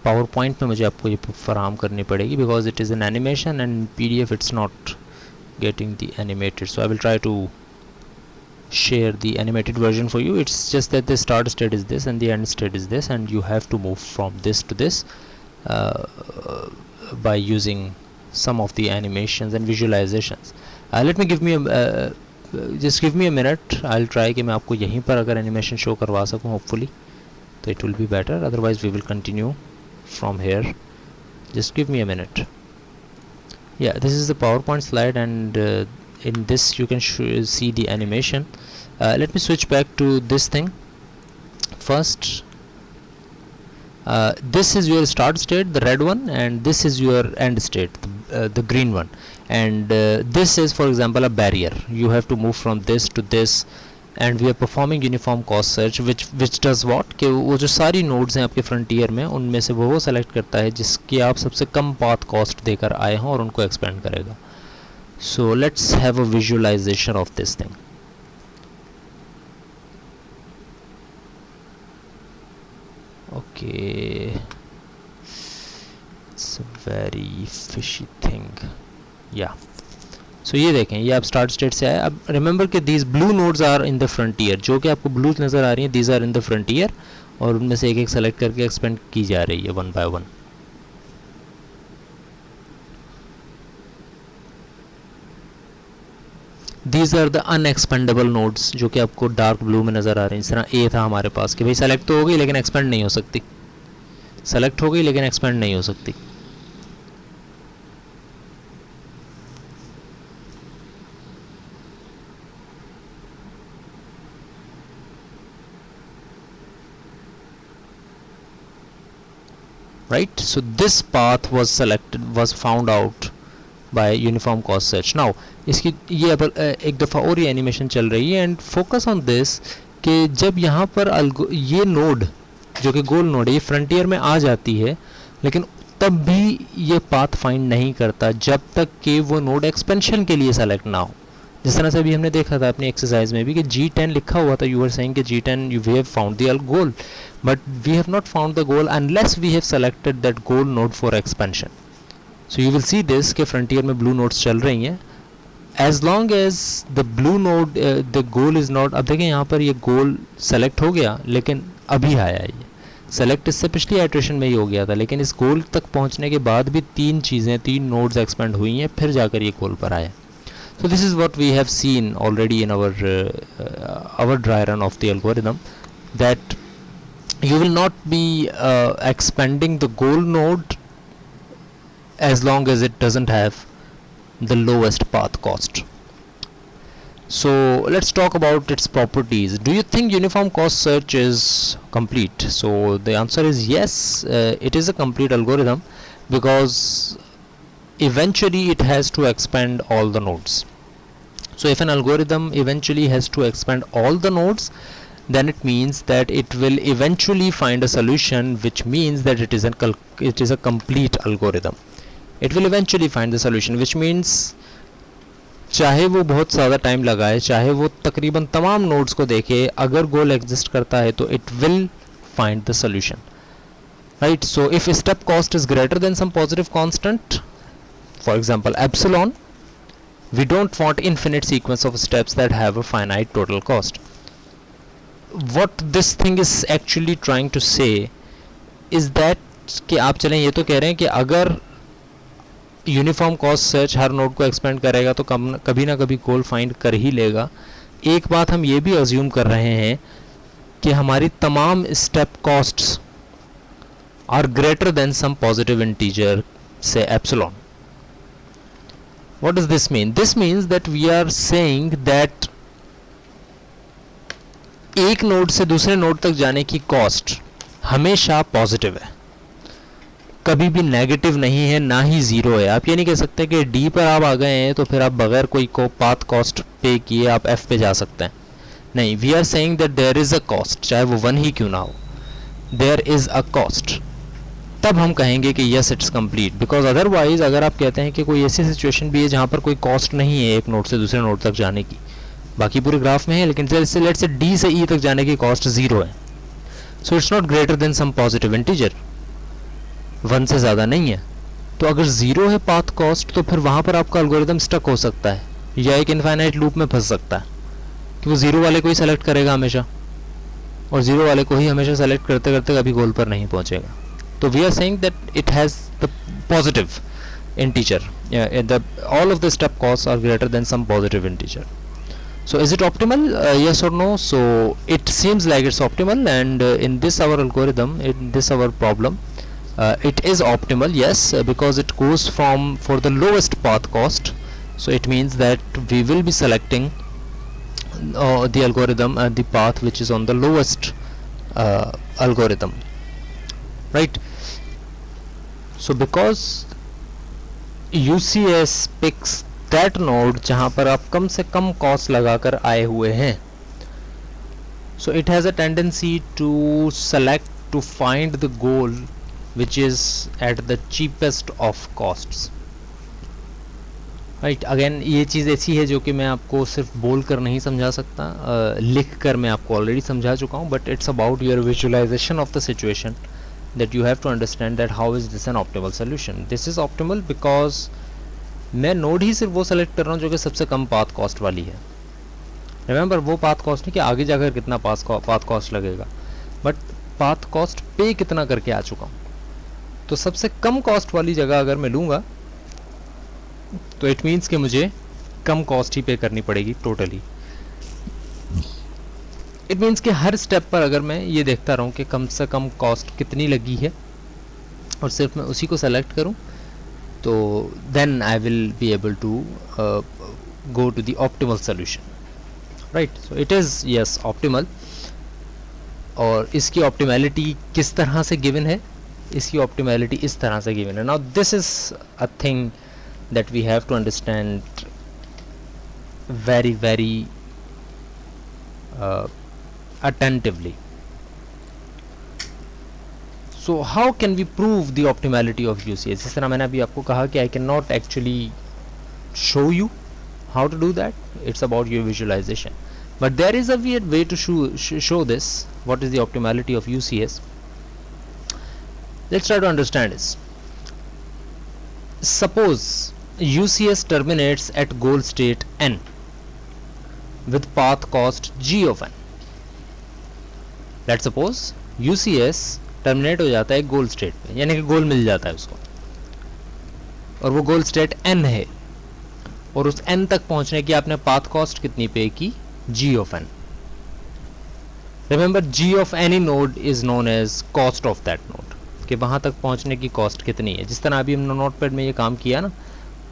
PowerPoint में मुझे आपको ये फराहम करनी पड़ेगी, because it is an animation and PDF it's not getting the animated, so I will try to share the animated version for you. It's just that the start state is this and the end state is this, and you have to move from this to this by using some of the animations and visualizations. Let me just give me a minute. I'll try कि मैं आपको यहीं पर अगर animation show करवा सकूं hopefully, तो it will be better. Otherwise we will continue from here. Just give me a minute. Yeah, this is the PowerPoint slide, and in this you can see the animation. Let me switch back to this thing first. This is your start state, the red one, and this is your end state, the green one, and this is for example a barrier. You have to move from this to this, and we are performing uniform cost search, which does what, कि वो जो सारी नोड्स हैं आपके फ्रंटियर में, उनमें से वो सेलेक्ट करता है जिसकी आप सबसे कम पाथ कॉस्ट देकर आए हों और उनको एक्सपेंड करेगा. So let's have a visualization of this thing. Okay, it's a very fishy thing. Yeah. So ये देखें, ये आप स्टार्ट स्टेट से आए. अब रिमेंबर कि these blue nodes are in the frontier, जो कि आपको ब्लू नज़र आ रही हैं, these are in the frontier, और उनमें से एक एक सेलेक्ट करके एक्सपेंड की जा रही है one by one. These are the unexpandable nodes, जो कि आपको डार्क ब्लू में नज़र आ रहे हैं. इस तरह ए था हमारे पास कि भाई सेलेक्ट तो हो गई लेकिन एक्सपेंड नहीं हो सकती, सेलेक्ट हो गई लेकिन एक्सपेंड नहीं हो सकती. Right, so this path was found out by uniform cost search. Now इसकी ये अब एक दफ़ा और ये एनिमेशन चल रही है, एंड फोकस ऑन दिस कि जब यहाँ पर ये नोड जो कि गोल नोड है ये फ्रंटियर में आ जाती है, लेकिन तब भी ये पाथ फाइंड नहीं करता जब तक कि वो नोड एक्सपेंशन के लिए सेलेक्ट ना हो. जिस तरह से अभी हमने देखा था अपनी एक्सरसाइज में भी कि G10 लिखा हुआ था, यू आर सेइंग कि G10 you have found the goal, but we have not found the goal unless we have selected that goal node for expansion. So you will see this कि frontier में blue nodes चल रही हैं. As long as the blue node the goal is not, अब देखें यहाँ पर ये goal select हो गया लेकिन अभी आया ये select, इससे पिछली iteration में ही हो गया था, लेकिन इस goal तक पहुँचने के बाद भी तीन nodes expand हुई हैं फिर जाकर ये goal पर आया. So this is what we have seen already in our dry run of the algorithm, that you will not be expanding the goal node as long as it doesn't have the lowest path cost. So let's talk about its properties. Do you think uniform cost search is complete? So the answer is yes, it is a complete algorithm, because eventually it has to expand all the nodes. So if an algorithm eventually has to expand all the nodes, then it means that it will eventually find a solution, which means that it is a complete algorithm. It will eventually find the solution, which means चाहे वो बहुत ज़्यादा टाइम लगाए, चाहे वो तकरीबन तमाम नोड्स को देखे, अगर गोल एग्जिस्ट करता है तो it will find the solution. Right, so if step cost is greater than some positive constant, for example epsilon, we don't want infinite sequence of steps that have a finite total cost. What this thing is actually trying to say is that कि आप चलें ये तो कह रहे हैं कि अगर uniform cost search her node को एक्सपेंड करेगा तो कभी ना कभी गोल फाइंड कर ही लेगा। एक बात हम ये भी अज्यूम कर रहे हैं कि हमारी तमाम step costs are greater than some positive integer से epsilon. What does this mean? This means that we are saying that एक नोड से दूसरे नोड तक जाने की कॉस्ट हमेशा पॉजिटिव है, कभी भी नेगेटिव नहीं है, ना ही ज़ीरो है। आप ये नहीं कह सकते कि डी पर आप आ गए हैं तो फिर आप बगैर कोई को पाथ कॉस्ट पे किए आप एफ पे जा सकते हैं। नहीं, we are saying that there is a cost, चाहे वो वन ही क्यों ना हो, देयर इज़ अ कॉस्ट। तब हम कहेंगे कि yes it's complete. Because otherwise अगर आप कहते हैं कि कोई ऐसी सिचुएशन भी है जहाँ पर कोई कॉस्ट नहीं है एक नोड से दूसरे नोड तक जाने की, बाकी पूरे ग्राफ में है, लेकिन जैसे लेट्स से डी से ई तक जाने की कॉस्ट ज़ीरो है, so it's not greater than some positive integer, one से ज़्यादा नहीं है। तो अगर ज़ीरो है पाथ कॉस्ट तो फिर वहाँ पर आपका एल्गोरिदम स्टक हो सकता है या एक इनफाइनाइट लूप में फंस सकता है कि वो ज़ीरो वाले को ही सेलेक्ट करेगा हमेशा, और ज़ीरो वाले को ही हमेशा सेलेक्ट करते करते कभी गोल पर नहीं पहुँचेगा। So we are saying that it has the positive integer. All of the step costs are greater than some positive integer. So is it optimal? Yes or no? So it seems like it's optimal, and in this our algorithm, in this our problem, it is optimal. Yes, because it goes for the lowest path cost. So it means that we will be selecting the algorithm and the path which is on the lowest algorithm. Right. So because UCS picks that node जहाँ पर आप कम से कम कॉस्ट लगाकर आए हुए हैं, so it has a tendency to select to find the goal which is at the cheapest of costs. Right. Again ये चीज़ ऐसी है जो कि मैं आपको सिर्फ बोल कर नहीं समझा सकता, लिख कर मैं आपको ऑलरेडी समझा चुका हूँ, but it's about your visualization of the situation that you have to understand that how is this an optimal solution. This is optimal because मैं नोड ही सिर्फ वो सेलेक्ट कर रहा हूँ जो कि सबसे कम पाथ कॉस्ट वाली है। रिमेंबर, वो पाथ कॉस्ट नहीं कि आगे जाकर कितना पाथ कॉस्ट लगेगा, बट पाथ कॉस्ट पे कितना करके आ चुका हूँ। तो सबसे कम कॉस्ट वाली जगह अगर मैं लूँगा तो इट मीन्स कि मुझे कम कॉस्ट ही पे करनी पड़ेगी टोटली। इट मीन्स कि हर स्टेप पर अगर मैं ये देखता रहूँ कि कम से कम कॉस्ट कितनी लगी है और सिर्फ मैं उसी को सेलेक्ट करूँ, तो then I will be able to go to the optimal solution. Right, so it is yes optimal. और इसकी ऑप्टिमैलिटी किस तरह से गिवन है? इसकी ऑप्टिमैलिटी इस तरह से गिवन है। Now this is a thing that we have to understand very very attentively. So how can we prove the optimality of UCS? जिस तरह मैंने अभी आपको कहा कि I cannot actually show you how to do that. It's about your visualization. But there is a weird way to show this. What is the optimality of UCS? Let's try to understand this. Suppose UCS terminates at goal state n with path cost g of n. Let's suppose UCS terminate हो जाता है गोल स्टेट पे, यानी कि गोल मिल जाता है उसको, और वो गोल स्टेट n है, और उस n तक पहुंचने की आपने पाथ कॉस्ट कितनी पे की? g of n. Remember, g of any node is known as cost of that node, कि वहां तक पहुंचने की कॉस्ट कितनी है। जिस तरह अभी हमने नोटपैड में ये काम किया ना,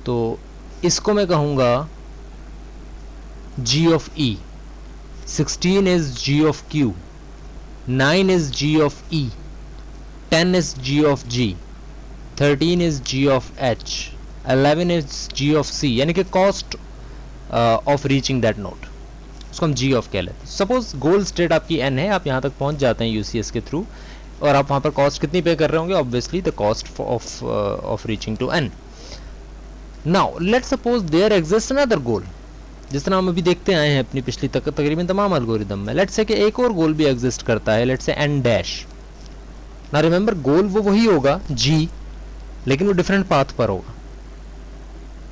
तो इसको मैं कहूँगा g of e, 16 is g of q, 9 is g of e, 10 is g of g, 13 is g of h, 11 is g of c, यानी कि cost of reaching that node, उसको हम g ऑफ कह लेते हैं। सपोज गोल स्टेट आपकी n है, आप यहाँ तक पहुँच जाते हैं UCS के थ्रू, और आप वहाँ पर कॉस्ट कितनी पे कर रहे होंगे? Obviously the cost of reaching to n. Now let's suppose there exist another goal, जिस तरह हम अभी देखते आए हैं अपनी पिछली तकरीबन तमाम एल्गोरिदम में। लेट्स से कि एक और गोल भी एग्जिस्ट करता है, लेट्स से n डैश। ना रिमेंबर, गोल वो वही होगा g, लेकिन वो डिफरेंट पाथ पर होगा।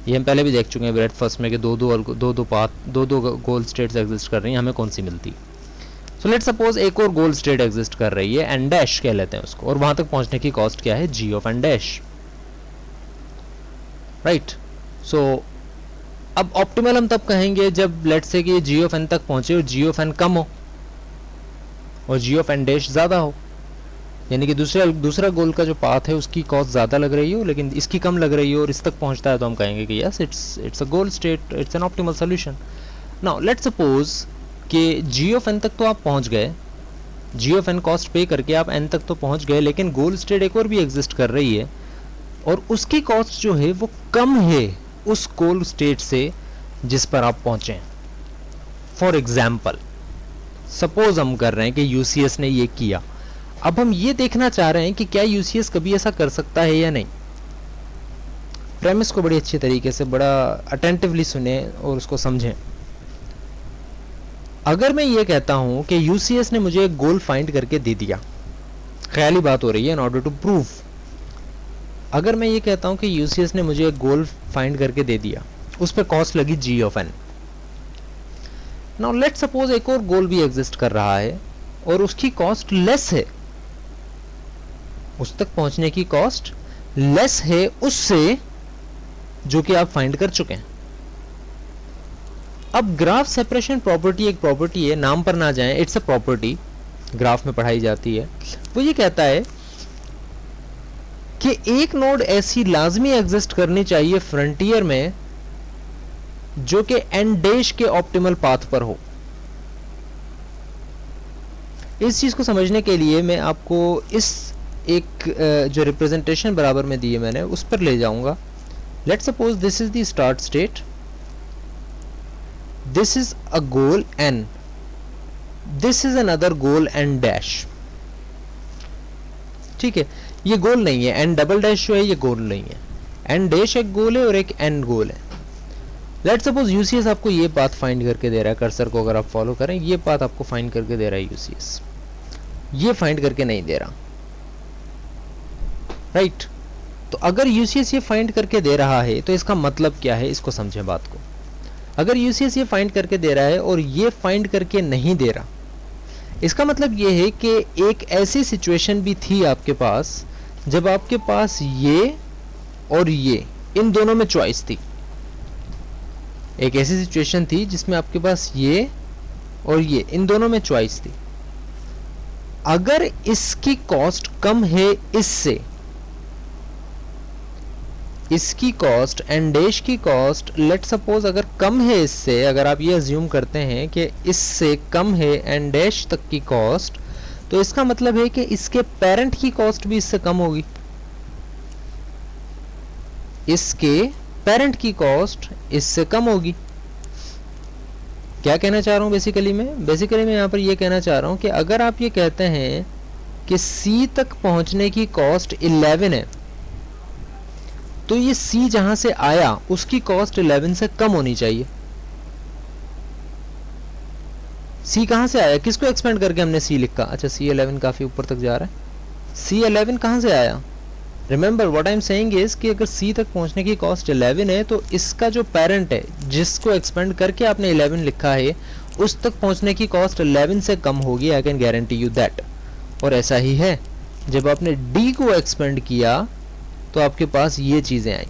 ये हम पहले भी देख चुके हैं ब्रेड फर्स्ट में कि दो दो गोल स्टेट्स एग्जिस्ट कर रही हैं, हमें कौन सी मिलती है। सो लेट्स सपोज एक और गोल स्टेट एग्जिस्ट कर रही है, n डैश कह लेते हैं उसको, और वहां तक पहुंचने की कॉस्ट क्या है? g of n dash. Right. So अब ऑप्टिमल हम तब कहेंगे जब लेट्स से कि जी ऑफ एन तक पहुंचे और जी ऑफ एन कम हो और जी ऑफ एन डैश ज़्यादा हो, यानी कि दूसरा गोल का जो पाथ है उसकी कॉस्ट ज़्यादा लग रही हो लेकिन इसकी कम लग रही हो और इस तक पहुंचता है, तो हम कहेंगे कि yes it's a goal state, it's an optimal solution. Now let's suppose कि जी ऑफ एन तक तो आप पहुंच गए, जी ऑफ एन कॉस्ट पे करके आप एन तक तो पहुंच गए, लेकिन गोल स्टेट एक और भी एग्जिस्ट कर रही है और उसकी कॉस्ट जो है वो कम है उस गोल स्टेट से जिस पर आप पहुंचे। फॉर एग्जाम्पल सपोज हम कर रहे हैं कि यूसीएस ने ये किया, अब हम ये देखना चाह रहे हैं कि क्या यूसीएस कभी ऐसा कर सकता है या नहीं। प्रेमिस को बड़ी अच्छी तरीके से बड़ा अटेंटिवली सुने और उसको समझें। अगर मैं ये कहता हूं कि यूसीएस ने मुझे एक गोल फाइंड करके दे दिया, ख्याली बात हो रही है, इन ऑर्डर टू प्रूव, अगर मैं ये कहता हूं कि यूसीएस ने मुझे एक गोल फाइंड करके दे दिया, उस पर कॉस्ट लगी G of N. Now let's suppose एक और गोल भी एग्जिस्ट कर रहा है और उसकी कॉस्ट लेस है, उस तक पहुंचने की कॉस्ट लेस है उससे जो कि आप फाइंड कर चुके हैं। अब ग्राफ सेपरेशन प्रॉपर्टी एक प्रॉपर्टी है, नाम पर ना जाएं, इट्स अ प्रॉपर्टी, ग्राफ में पढ़ाई जाती है। वो ये कहता है कि एक नोड ऐसी लाजमी एग्जिस्ट करनी चाहिए फ्रंटियर में जो कि एन डैश के ऑप्टिमल पाथ पर हो। इस चीज को समझने के लिए मैं आपको इस एक जो रिप्रेजेंटेशन बराबर में दी है मैंने उस पर ले जाऊंगा। Let's suppose this is the start state, this is a goal n, this is another goal n dash. ठीक है, ये गोल नहीं है, n डबल डैश जो है ये गोल नहीं है, n डैश एक गोल है और एक n गोल है। लेट्स सपोज यूसीएस आपको ये पाथ फाइंड करके दे रहा है, कर्सर को अगर आप फॉलो करें ये पाथ आपको फाइंड करके दे रहा है यूसीएस, ये फाइंड करके नहीं दे रहा, राइट। तो अगर यूसीएस ये फाइंड करके दे रहा है तो इसका मतलब क्या है, इसको समझें बात को। अगर यूसीएस ये फाइंड करके दे रहा है और ये फाइंड करके नहीं दे रहा, इसका मतलब ये है कि एक ऐसी सिचुएशन भी थी आपके पास जब आपके पास ये और ये इन दोनों में चॉइस थी। एक ऐसी सिचुएशन थी जिसमें आपके पास ये और ये इन दोनों में चॉइस थी। अगर इसकी कॉस्ट कम है इससे, इसकी कॉस्ट एंड डैश की कॉस्ट लेट सपोज अगर कम है इससे, अगर आप ये अज्यूम करते हैं कि इससे कम है एंड डैश तक की कॉस्ट, तो इसका मतलब है कि इसके पेरेंट की कॉस्ट भी इससे कम होगी। इसके पेरेंट की कॉस्ट इससे कम होगी। क्या कहना चाह रहा हूं बेसिकली मैं यहां पर ये कहना चाह रहा हूं कि अगर आप ये कहते हैं कि C तक पहुंचने की कॉस्ट 11 है, तो ये C जहां से आया उसकी कॉस्ट 11 से कम होनी चाहिए। C कहां से आया, किसको एक्सपेंड करके हमने C लिखा, अच्छा C11 काफी ऊपर तक जा रहा है, C11 कहां से आया। Remember what I am saying is कि अगर C तक पहुंचने की कॉस्ट 11 है तो इसका जो पेरेंट है जिसको एक्सपेंड करके आपने 11 लिखा है उस तक पहुंचने की कॉस्ट 11 से कम होगी, I can guarantee you that. और ऐसा ही है, जब आपने D को एक्सपेंड किया तो आपके पास ये चीजें आई,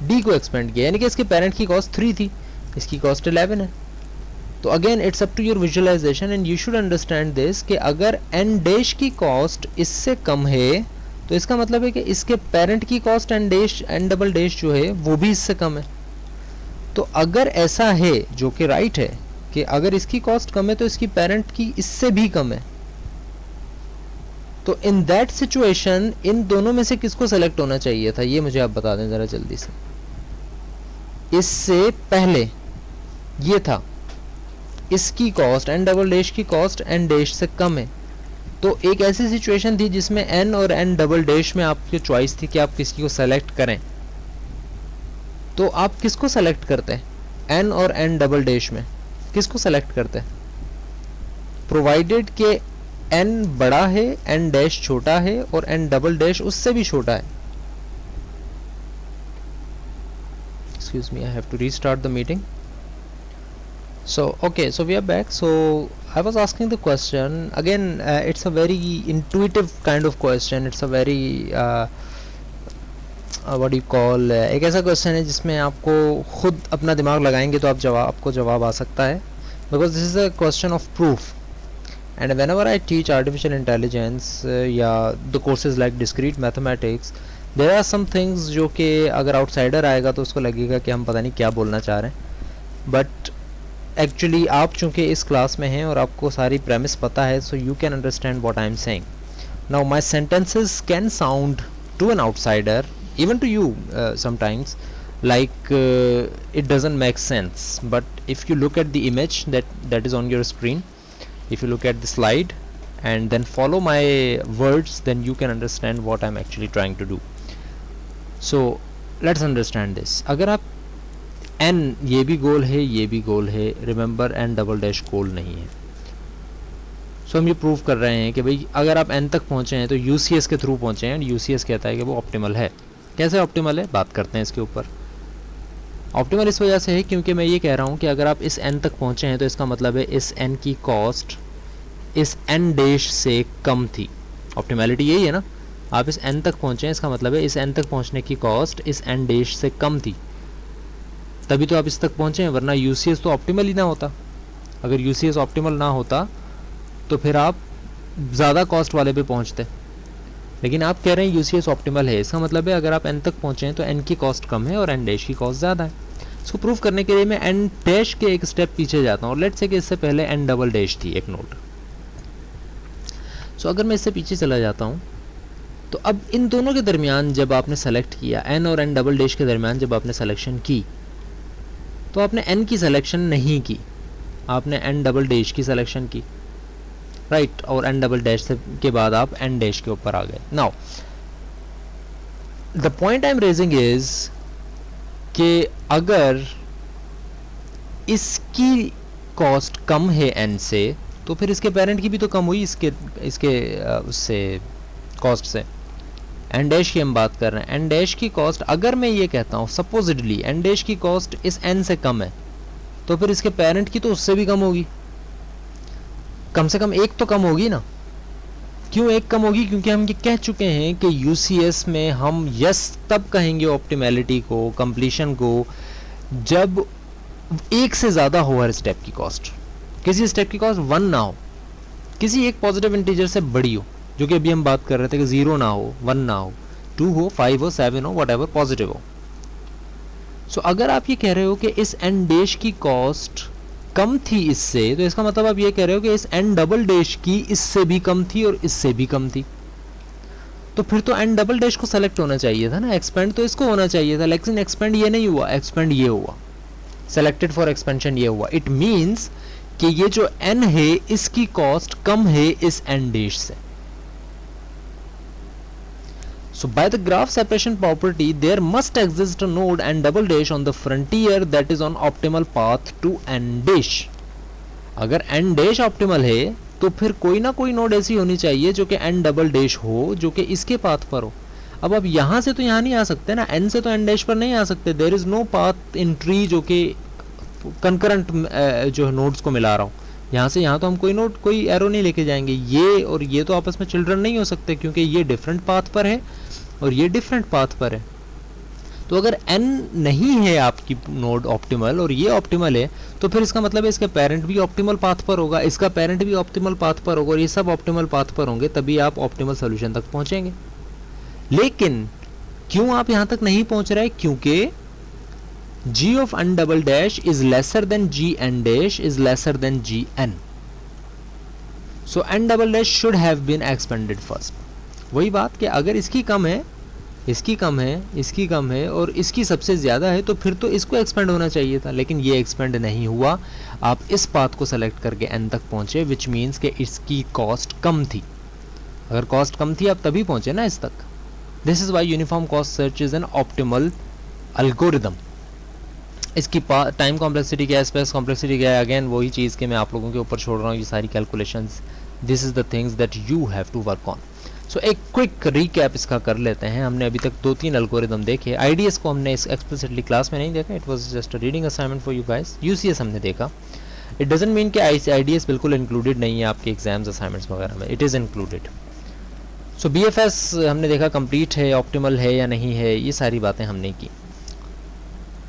D को एक्सपेंड किया यानी कि इसके पेरेंट की कॉस्ट 3 थी, इसकी कॉस्ट 11 है। तो again it's up to your visualisation and you should understand this कि अगर n डैश की कॉस्ट इससे कम है तो इसका मतलब है कि इसके पेरेंट की कॉस्ट n डबल डैश जो है वो भी इससे कम है। तो अगर ऐसा है, जो कि राइट है, कि अगर इसकी कॉस्ट कम है तो इसकी पेरेंट की इससे भी कम है, तो इन दैट सिचुएशन इन दोनों में से किसको सेलेक्ट होना चाहिए था, ये मुझे आप बता दें जरा जल्दी से। इससे पहले ये था, इसकी कॉस्ट n डबल डैश की कॉस्ट n डैश से कम है, तो एक ऐसी सिचुएशन थी जिसमें n और n डबल डैश में आपकी चॉइस थी कि आप किसकी को सेलेक्ट करें। तो आप किसको सेलेक्ट करते हैं, n और n डबल डैश में किसको सेलेक्ट करते हैं, प्रोवाइडेड के n बड़ा है n डैश छोटा है और n डबल डैश उससे भी छोटा है। Excuse me, I have to restart the meeting. So okay, so we are back. So I was asking the question again, it's a very intuitive kind of question, it's a very what you call, एक ऐसा क्वेश्चन है जिसमें आपको खुद अपना दिमाग लगाएंगे तो आपको जवाब आ सकता है, because this is a question of proof. And whenever I teach artificial intelligence या the courses like discrete mathematics, there are some things जो कि अगर आउटसाइडर आएगा तो उसको लगेगा कि हम पता नहीं क्या बोलना चाह रहे हैं, बट एक्चुअली आप चूँकि इस क्लास में हैं और आपको सारी प्रेमिस पता है, so you can understand what I am saying. Now my sentences can sound to an outsider, even to you sometimes, like it doesn't make sense, but if you look at the image that is on your screen, if you look at the slide and then follow my words, then you can understand what I'm actually trying to do. So let's understand this. अगर आप n, ये भी गोल है ये भी गोल है, रिमेंबर n डबल डैश गोल नहीं है. सो हम ये प्रूव कर रहे हैं कि भाई अगर आप n तक पहुँचे हैं तो UCS के थ्रू पहुँचे हैं, एंड UCS कहता है कि वो ऑप्टिमल है. कैसे ऑप्टिमल है, बात करते हैं इसके ऊपर. ऑप्टिमल इस वजह से है क्योंकि मैं ये कह रहा हूँ कि अगर आप इस n तक पहुँचे हैं तो इसका मतलब है इस n की कॉस्ट इस n डैश से कम थी. ऑप्टिमैलिटी यही है ना, आप इस n तक पहुँचे हैं, इसका मतलब है इस n तक पहुँचने की कॉस्ट इस n डैश से कम थी, तभी तो आप इस तक पहुँचे हैं, वरना UCS तो ऑप्टिमल ही ना होता. अगर UCS ऑप्टिमल ना होता तो फिर आप ज़्यादा कॉस्ट वाले पे पहुँचते, लेकिन आप कह रहे हैं UCS ऑप्टिमल है, इसका मतलब है अगर आप n तक पहुँचे हैं तो n की कॉस्ट कम है और n डैश की कॉस्ट ज़्यादा है. इसको प्रूव करने के लिए मैं n डैश के एक स्टेप पीछे जाता हूँ, और लेट्स से कि इससे पहले n डबल डैश थी एक नोड. सो अगर मैं इससे पीछे चला जाता हूँ तो अब इन दोनों के दरमियान जब आपने सेलेक्ट किया, n और n डबल डैश के दरमियान जब आपने सेलेक्शन की, तो आपने n की सिलेक्शन नहीं की, आपने n डबल डैश की सिलेक्शन की, राइट, और n डबल डैश के बाद आप n डैश के ऊपर आ गए. Now the point I am raising is कि अगर इसकी कॉस्ट कम है n से, तो फिर इसके पेरेंट की भी तो कम हुई इसके उससे कॉस्ट से. n डैश की हम बात कर रहे हैं, n डैश की कॉस्ट अगर मैं ये कहता हूँ सपोजिडली n डैश की कॉस्ट इस n से कम है, तो फिर इसके पेरेंट की तो उससे भी कम होगी, कम से कम एक तो कम होगी ना. क्यों एक कम होगी, क्योंकि हम ये कह चुके हैं कि UCS में हम यस तब कहेंगे ऑप्टिमैलिटी को, कंप्लीशन को, जब एक से ज़्यादा हो हर स्टेप की कॉस्ट. किसी स्टेप की कॉस्ट 1 ना हो, किसी एक पॉजिटिव इंटीजर से बड़ी हो, जो कि अभी हम बात कर रहे थे कि 0 ना हो, 1 ना हो, 2 हो, 5 हो, 7 हो, व्हाटएवर पॉजिटिव हो. सो अगर आप ये कह रहे हो कि इस n डैश की कॉस्ट कम थी इससे, तो इसका मतलब आप ये कह रहे हो कि इस n डबल डैश की इससे भी कम थी और इससे भी कम थी, तो फिर तो n डबल डैश को सेलेक्ट होना चाहिए था ना, एक्सपेंड तो इसको होना चाहिए था, लेकिन एक्सपेंड ये नहीं हुआ, एक्सपेंड ये हुआ, सेलेक्टेड फॉर एक्सपेंशन ये हुआ. इट मीन्स कि ये जो n है इसकी कॉस्ट कम है इस n डैश से. So by the graph separation property, there must exist a node n double dash on the frontier that is on optimal path to n dash. अगर n dash ऑप्टिमल है तो फिर कोई ना कोई नोड ऐसी होनी चाहिए जो कि n डबल डैश हो, जो कि इसके पाथ पर हो. अब आप यहाँ से तो यहाँ नहीं आ सकते ना, n से तो n डैश पर नहीं आ सकते. There is no path in tree जो कि कंकरेंट जो नोड्स को मिला रहा हूँ. यहाँ से यहाँ तो हम कोई एरो नहीं लेके जाएंगे. ये और ये तो आपस में चिल्ड्रन नहीं हो सकते, क्योंकि ये डिफरेंट पाथ पर है और ये डिफरेंट पाथ पर है. तो अगर n नहीं है आपकी नोड ऑप्टिमल और ये ऑप्टिमल है, तो फिर इसका मतलब है इसका पेरेंट भी ऑप्टिमल पाथ पर होगा, इसका पेरेंट भी ऑप्टिमल पाथ पर होगा, और ये सब ऑप्टिमल पाथ पर होंगे, तभी आप ऑप्टिमल सोल्यूशन तक पहुंचेंगे. लेकिन क्यों आप यहां तक नहीं पहुंच रहे? क्योंकि g of n double dash is lesser than g n dash is lesser than g n. So n double dash should have been expanded first. वही बात कि अगर इसकी कम है, इसकी कम है, इसकी कम है और इसकी सबसे ज़्यादा है, तो फिर तो इसको एक्सपेंड होना चाहिए था, लेकिन ये एक्सपेंड नहीं हुआ. आप इस पाथ को सेलेक्ट करके n तक पहुँचे, विच मीन्स कि इसकी कॉस्ट कम थी. अगर कॉस्ट कम थी आप तभी पहुँचे ना इस तक. This is why uniform cost search is an optimal algorithm. इसकी टाइम कॉम्प्लेक्सिटी क्या है, स्पेस कॉम्प्लेक्सिटी क्या है, अगेन वही चीज़ कि मैं आप लोगों के ऊपर छोड़ रहा हूँ ये सारी calculations. This is the things that you have to work on. So एक क्विक रीकैप इसका कर लेते हैं. हमने अभी तक 2-3 एल्गोरिदम देखे. आईडीएस को हमने इस एक्सप्लिसिटली क्लास में नहीं देखा, it was just a reading assignment for you guys. UCS हमने देखा. इट डजंट मीन कि आईडीएस बिल्कुल इंक्लूडेड नहीं है आपके एग्जाम्स असाइनमेंट्स वगैरह में. It is included. So BFS हमने देखा कंप्लीट है, ऑप्टिमल है या नहीं है, ये सारी बातें हमने की।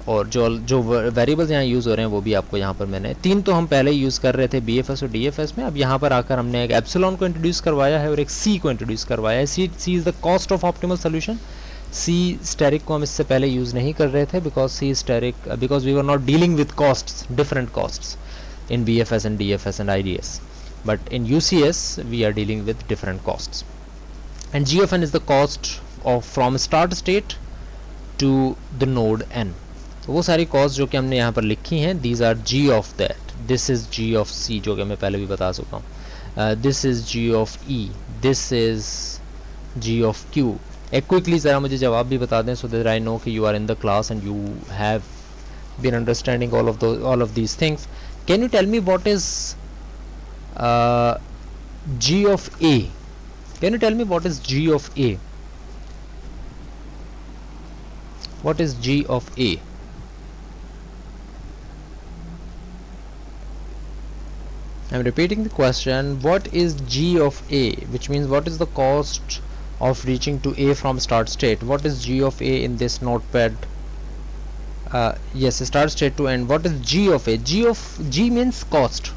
और जो वेरिएबल्स यहाँ यूज़ हो रहे हैं वो भी आपको यहाँ पर मैंने तीन तो हम पहले ही यूज़ कर रहे थे BFS और DFS में। अब यहाँ पर आकर हमने एक एप्सिलॉन को इंट्रोड्यूस करवाया है और एक C को इंट्रोड्यूस करवाया है। C is the cost of optimal solution. C asterisk को हम इससे पहले यूज़ नहीं कर रहे थे because we were not dealing with costs, different costs in BFS and DFS and IDS, but in UCS we are dealing with different costs. And G of n is the cost of from start state to the node n. तो वो सारी कॉस्ट जो कि हमने यहाँ पर लिखी हैं, these are G of that, this is G of C जो कि मैं पहले भी बता चुका हूँ, this is G of E, this is G of Q. एक क्विकली ज़रा मुझे जवाब भी बता दें so that I know कि you are in the class and you have been understanding all of these things. Can you tell me what is G of A? Can you tell me what is G of A? What is G of A? I'm repeating the question. What is G of A? Which means what is the cost of reaching to A from start state? What is G of A in this notepad? Yes, start state to end. What is G of A? G means cost,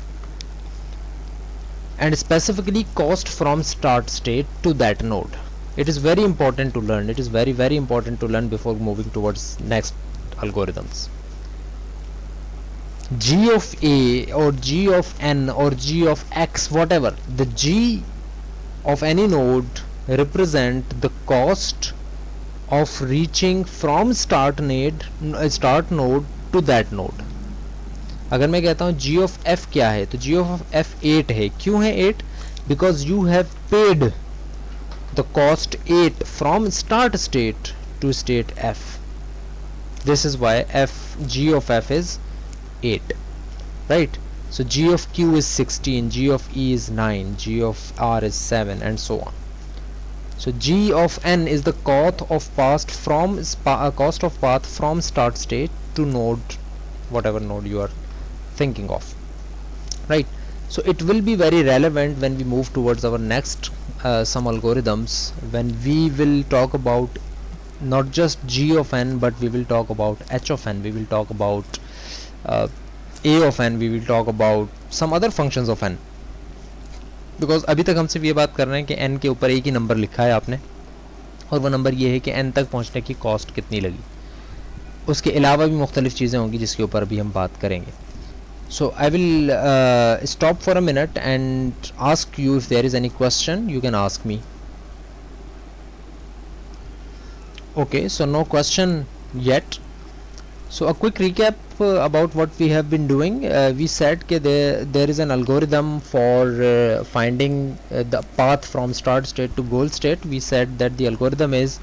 and specifically cost from start state to that node. It is very important to learn. It is very, very important to learn before moving towards next algorithms. G of A or G of n or G of x, whatever, the G of any node represent the cost of reaching from start node to that node. अगर मैं कहता हूँ G of f क्या है, तो G of f 8 है। क्यों है 8? Because you have paid the cost 8 from start state to state f. This is why G of f is 8, right? So G of q is 16, G of e is 9, G of r is 7, and so on. So G of n is the cost of path from start state to node, whatever node you are thinking of, right? So it will be very relevant when we move towards our next some algorithms, when we will talk about not just G of n, but we will talk about H of n, we will talk about A of n, we will talk about some other functions of n. Because अभी तक हम सिर्फ ये बात कर रहे हैं कि n के ऊपर एक ही नंबर लिखा है आपने, और वो नंबर ये है कि n तक पहुंचने की कॉस्ट कितनी लगी। उसके अलावा भी मुख्तलिफ चीज़ें होंगी जिसके ऊपर भी हम बात करेंगे। So I will stop for a minute and ask you if there is any question, you can ask me. Okay, so no question yet. So a quick recap about what we have been doing. We said that there is an algorithm for finding the path from start state to goal state. We said that the algorithm is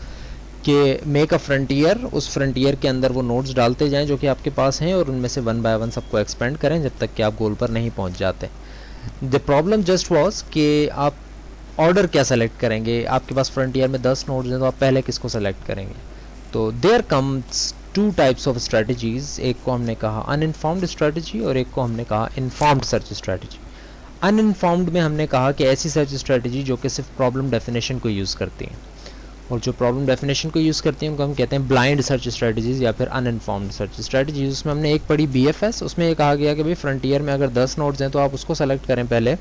कि make a frontier, उस frontier के अंदर वो nodes डालते जाएं जो कि आपके पास हैं, और उनमें से one by one सबको expand करें जब तक कि आप गोल पर नहीं पहुंच जाते। The problem just was कि आप ऑर्डर क्या सेलेक्ट करेंगे। आपके पास फ्रंटियर में 10 नोड्स हैं तो आप पहले किसको सेलेक्ट करेंगे। तो there comes two types of strategies, एक को हमने कहा अनइन्फॉर्म्ड स्ट्रेटजी और एक को हमने कहा इन्फॉर्म्ड सर्च स्ट्रेटजी। अनइन्फॉर्म्ड में हमने कहा कि ऐसी सर्च स्ट्रेटजी जो कि सिर्फ प्रॉब्लम डेफिनेशन को यूज़ करती हैं, और जो प्रॉब्लम डेफिनेशन को यूज़ करती हैं उनको हम कहते हैं ब्लाइंड सर्च स्ट्रेटजीज या फिर अनइन्फॉर्म्ड सर्च स्ट्रेटजीज। उसमें हमने एक पढ़ी BFS, उसमें ये कहा गया कि भाई फ्रंटियर में अगर 10 नोड्स हैं तो आप उसको सेलेक्ट करें पहले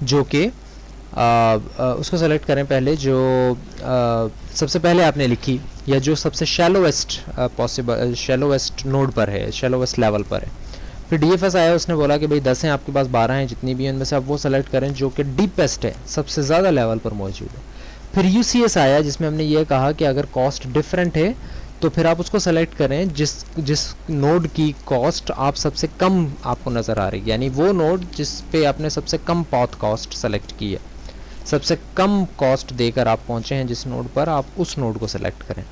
जो कि उसको सेलेक्ट करें पहले जो सबसे पहले आपने लिखी या जो सबसे शैलोवेस्ट पॉसिबल शैलोवेस्ट नोड पर है, शैलोवेस्ट लेवल पर है। फिर DFS आया, उसने बोला कि भाई 10 हैं आपके पास, 12 हैं, जितनी भी हैं उनमें से आप वो सेलेक्ट करें जो कि डीपेस्ट है, सबसे ज़्यादा लेवल पर मौजूद है। फिर UCS आया जिसमें हमने ये कहा कि अगर कॉस्ट डिफरेंट है तो फिर आप उसको सेलेक्ट करें जिस नोड की कॉस्ट आप सबसे कम आपको नज़र आ रही है, यानी वो नोड जिस पे आपने सबसे कम पाथ कॉस्ट सेलेक्ट की है, सबसे कम कॉस्ट देकर आप पहुंचे हैं जिस नोड पर, आप उस नोड को सेलेक्ट करें।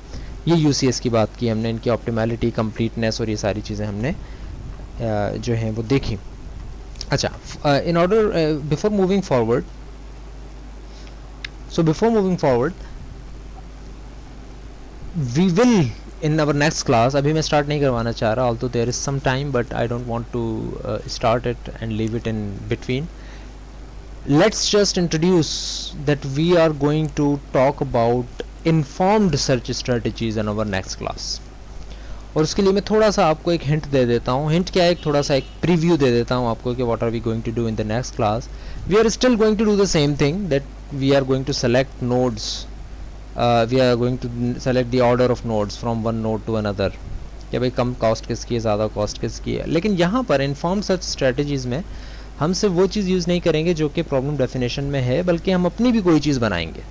ये UCS की बात की हमने, इनकी ऑप्टिमैलिटी, कंप्लीटनेस और ये सारी चीज़ें हमने जो हैं वो देखी। अच्छा, in order before moving forward, so before moving forward we will in our next class, अभी मैं स्टार्ट नहीं करवाना चाह रहा, although there is some time but I don't want to start it and leave it in between. let's just introduce that we are going to talk about informed search strategies in our next class. और उसके लिए मैं थोड़ा सा आपको एक हिंट दे देता हूँ. हिंट क्या है, एक थोड़ा सा एक प्रीव्यू दे देता हूँ आपको कि what are we going to do in the next class. We are still going to do the same thing, that we are going to select nodes, we are going to select the order of nodes from one node to another, कि भाई कम कॉस्ट किसकी है, ज़्यादा कॉस्ट किसकी है. लेकिन यहाँ पर इन्फॉर्म्ड सर्च स्ट्रेटजीज़ में हम सिर्फ वो चीज़ यूज़ नहीं करेंगे जो कि प्रॉब्लम डेफिनेशन में है, बल्कि हम अपनी भी कोई चीज़ बनाएंगे,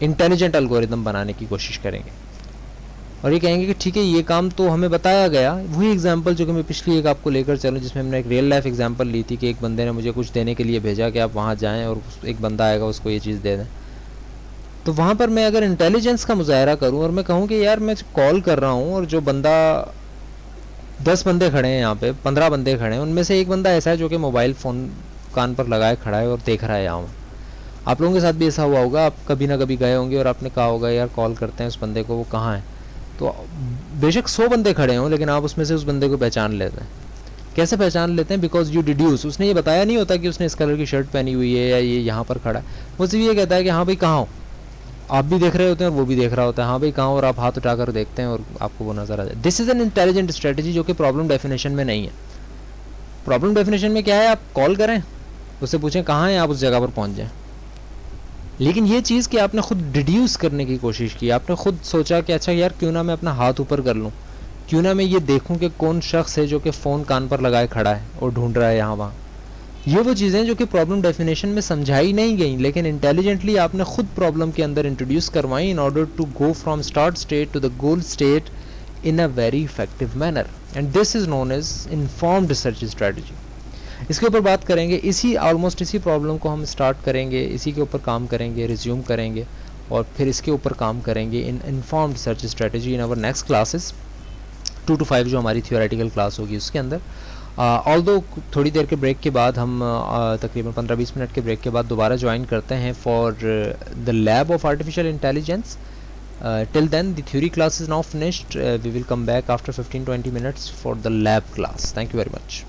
इंटेलिजेंट एल्गोरिदम बनाने की कोशिश करेंगे. और ये कहेंगे कि ठीक है ये काम तो हमें बताया गया. वही एग्जांपल जो कि मैं पिछली एक आपको लेकर चलूँ, जिसमें हमने एक रियल लाइफ एग्जांपल ली थी कि एक बंदे ने मुझे कुछ देने के लिए भेजा कि आप वहाँ जाएँ और एक बंदा आएगा उसको ये चीज़ दे दें. तो वहाँ पर मैं अगर इंटेलिजेंस का मुजाहरा करूँ और मैं कहूँ कि यार मैं कॉल कर रहा हूँ और जो बंदा 10 बंदे खड़े हैं यहाँ पे, 15 बंदे खड़े हैं, उनमें से एक बंदा ऐसा है जो कि मोबाइल फ़ोन कान पर लगाए खड़ा है और देख रहा है यहाँ. आप लोगों के साथ भी ऐसा हुआ होगा, आप कभी ना कभी गए होंगे और आपने कहा होगा यार कॉल करते हैं उस बंदे को, वो कहाँ है. तो बेशक 100 बंदे खड़े हों लेकिन आप उसमें से उस बंदे को पहचान लेते हैं. कैसे पहचान लेते हैं? Because you deduce. उसने ये बताया नहीं होता कि उसने इस कलर की शर्ट पहनी हुई है या ये यहाँ पर खड़ा है. वो सिर्फ ये कहता है कि हाँ भाई कहाँ हो. आप भी देख रहे होते हैं और वो भी देख रहा होता है, हाँ भाई कहाँ, और आप हाथ उठाकर देखते हैं और आपको वो नज़र आ जाए. This is an intelligent strategy जो कि प्रॉब्लम डेफिनेशन में नहीं है. प्रॉब्लम डेफिनेशन में क्या है, आप कॉल करें, उससे पूछें कहाँ है, आप उस जगह पर पहुँच जाएँ. लेकिन ये चीज़ कि आपने खुद डिड्यूस करने की कोशिश की, आपने खुद सोचा कि अच्छा यार क्यों ना मैं अपना हाथ ऊपर कर लूँ, क्यों ना मैं ये देखूँ कि कौन शख्स है जो कि फ़ोन कान पर लगाए खड़ा है और ढूंढ रहा है यहाँ वहाँ. ये वो चीज़ें जो कि प्रॉब्लम डेफिनेशन में समझाई नहीं गई, लेकिन इंटेलिजेंटली आपने खुद प्रॉब्लम के अंदर इंट्रोड्यूस करवाई in order to go from start state to the goal state in a very effective manner. And this is known as informed search strategy. इसके ऊपर बात करेंगे, ऑलमोस्ट इसी प्रॉब्लम को हम स्टार्ट करेंगे, इसी के ऊपर काम करेंगे, रिज्यूम करेंगे और फिर इसके ऊपर काम करेंगे in informed search strategy in our next classes 2 to 5 जो हमारी थियोरेटिकल क्लास होगी उसके अंदर. ऑल्दो थोड़ी देर के ब्रेक के बाद हम तकरीबन 15-20 मिनट के ब्रेक के बाद दोबारा ज्वाइन करते हैं for the lab of artificial intelligence. Till then the theory class is now finished. We will come back after 15-20 minutes for the lab class. Thank you very much.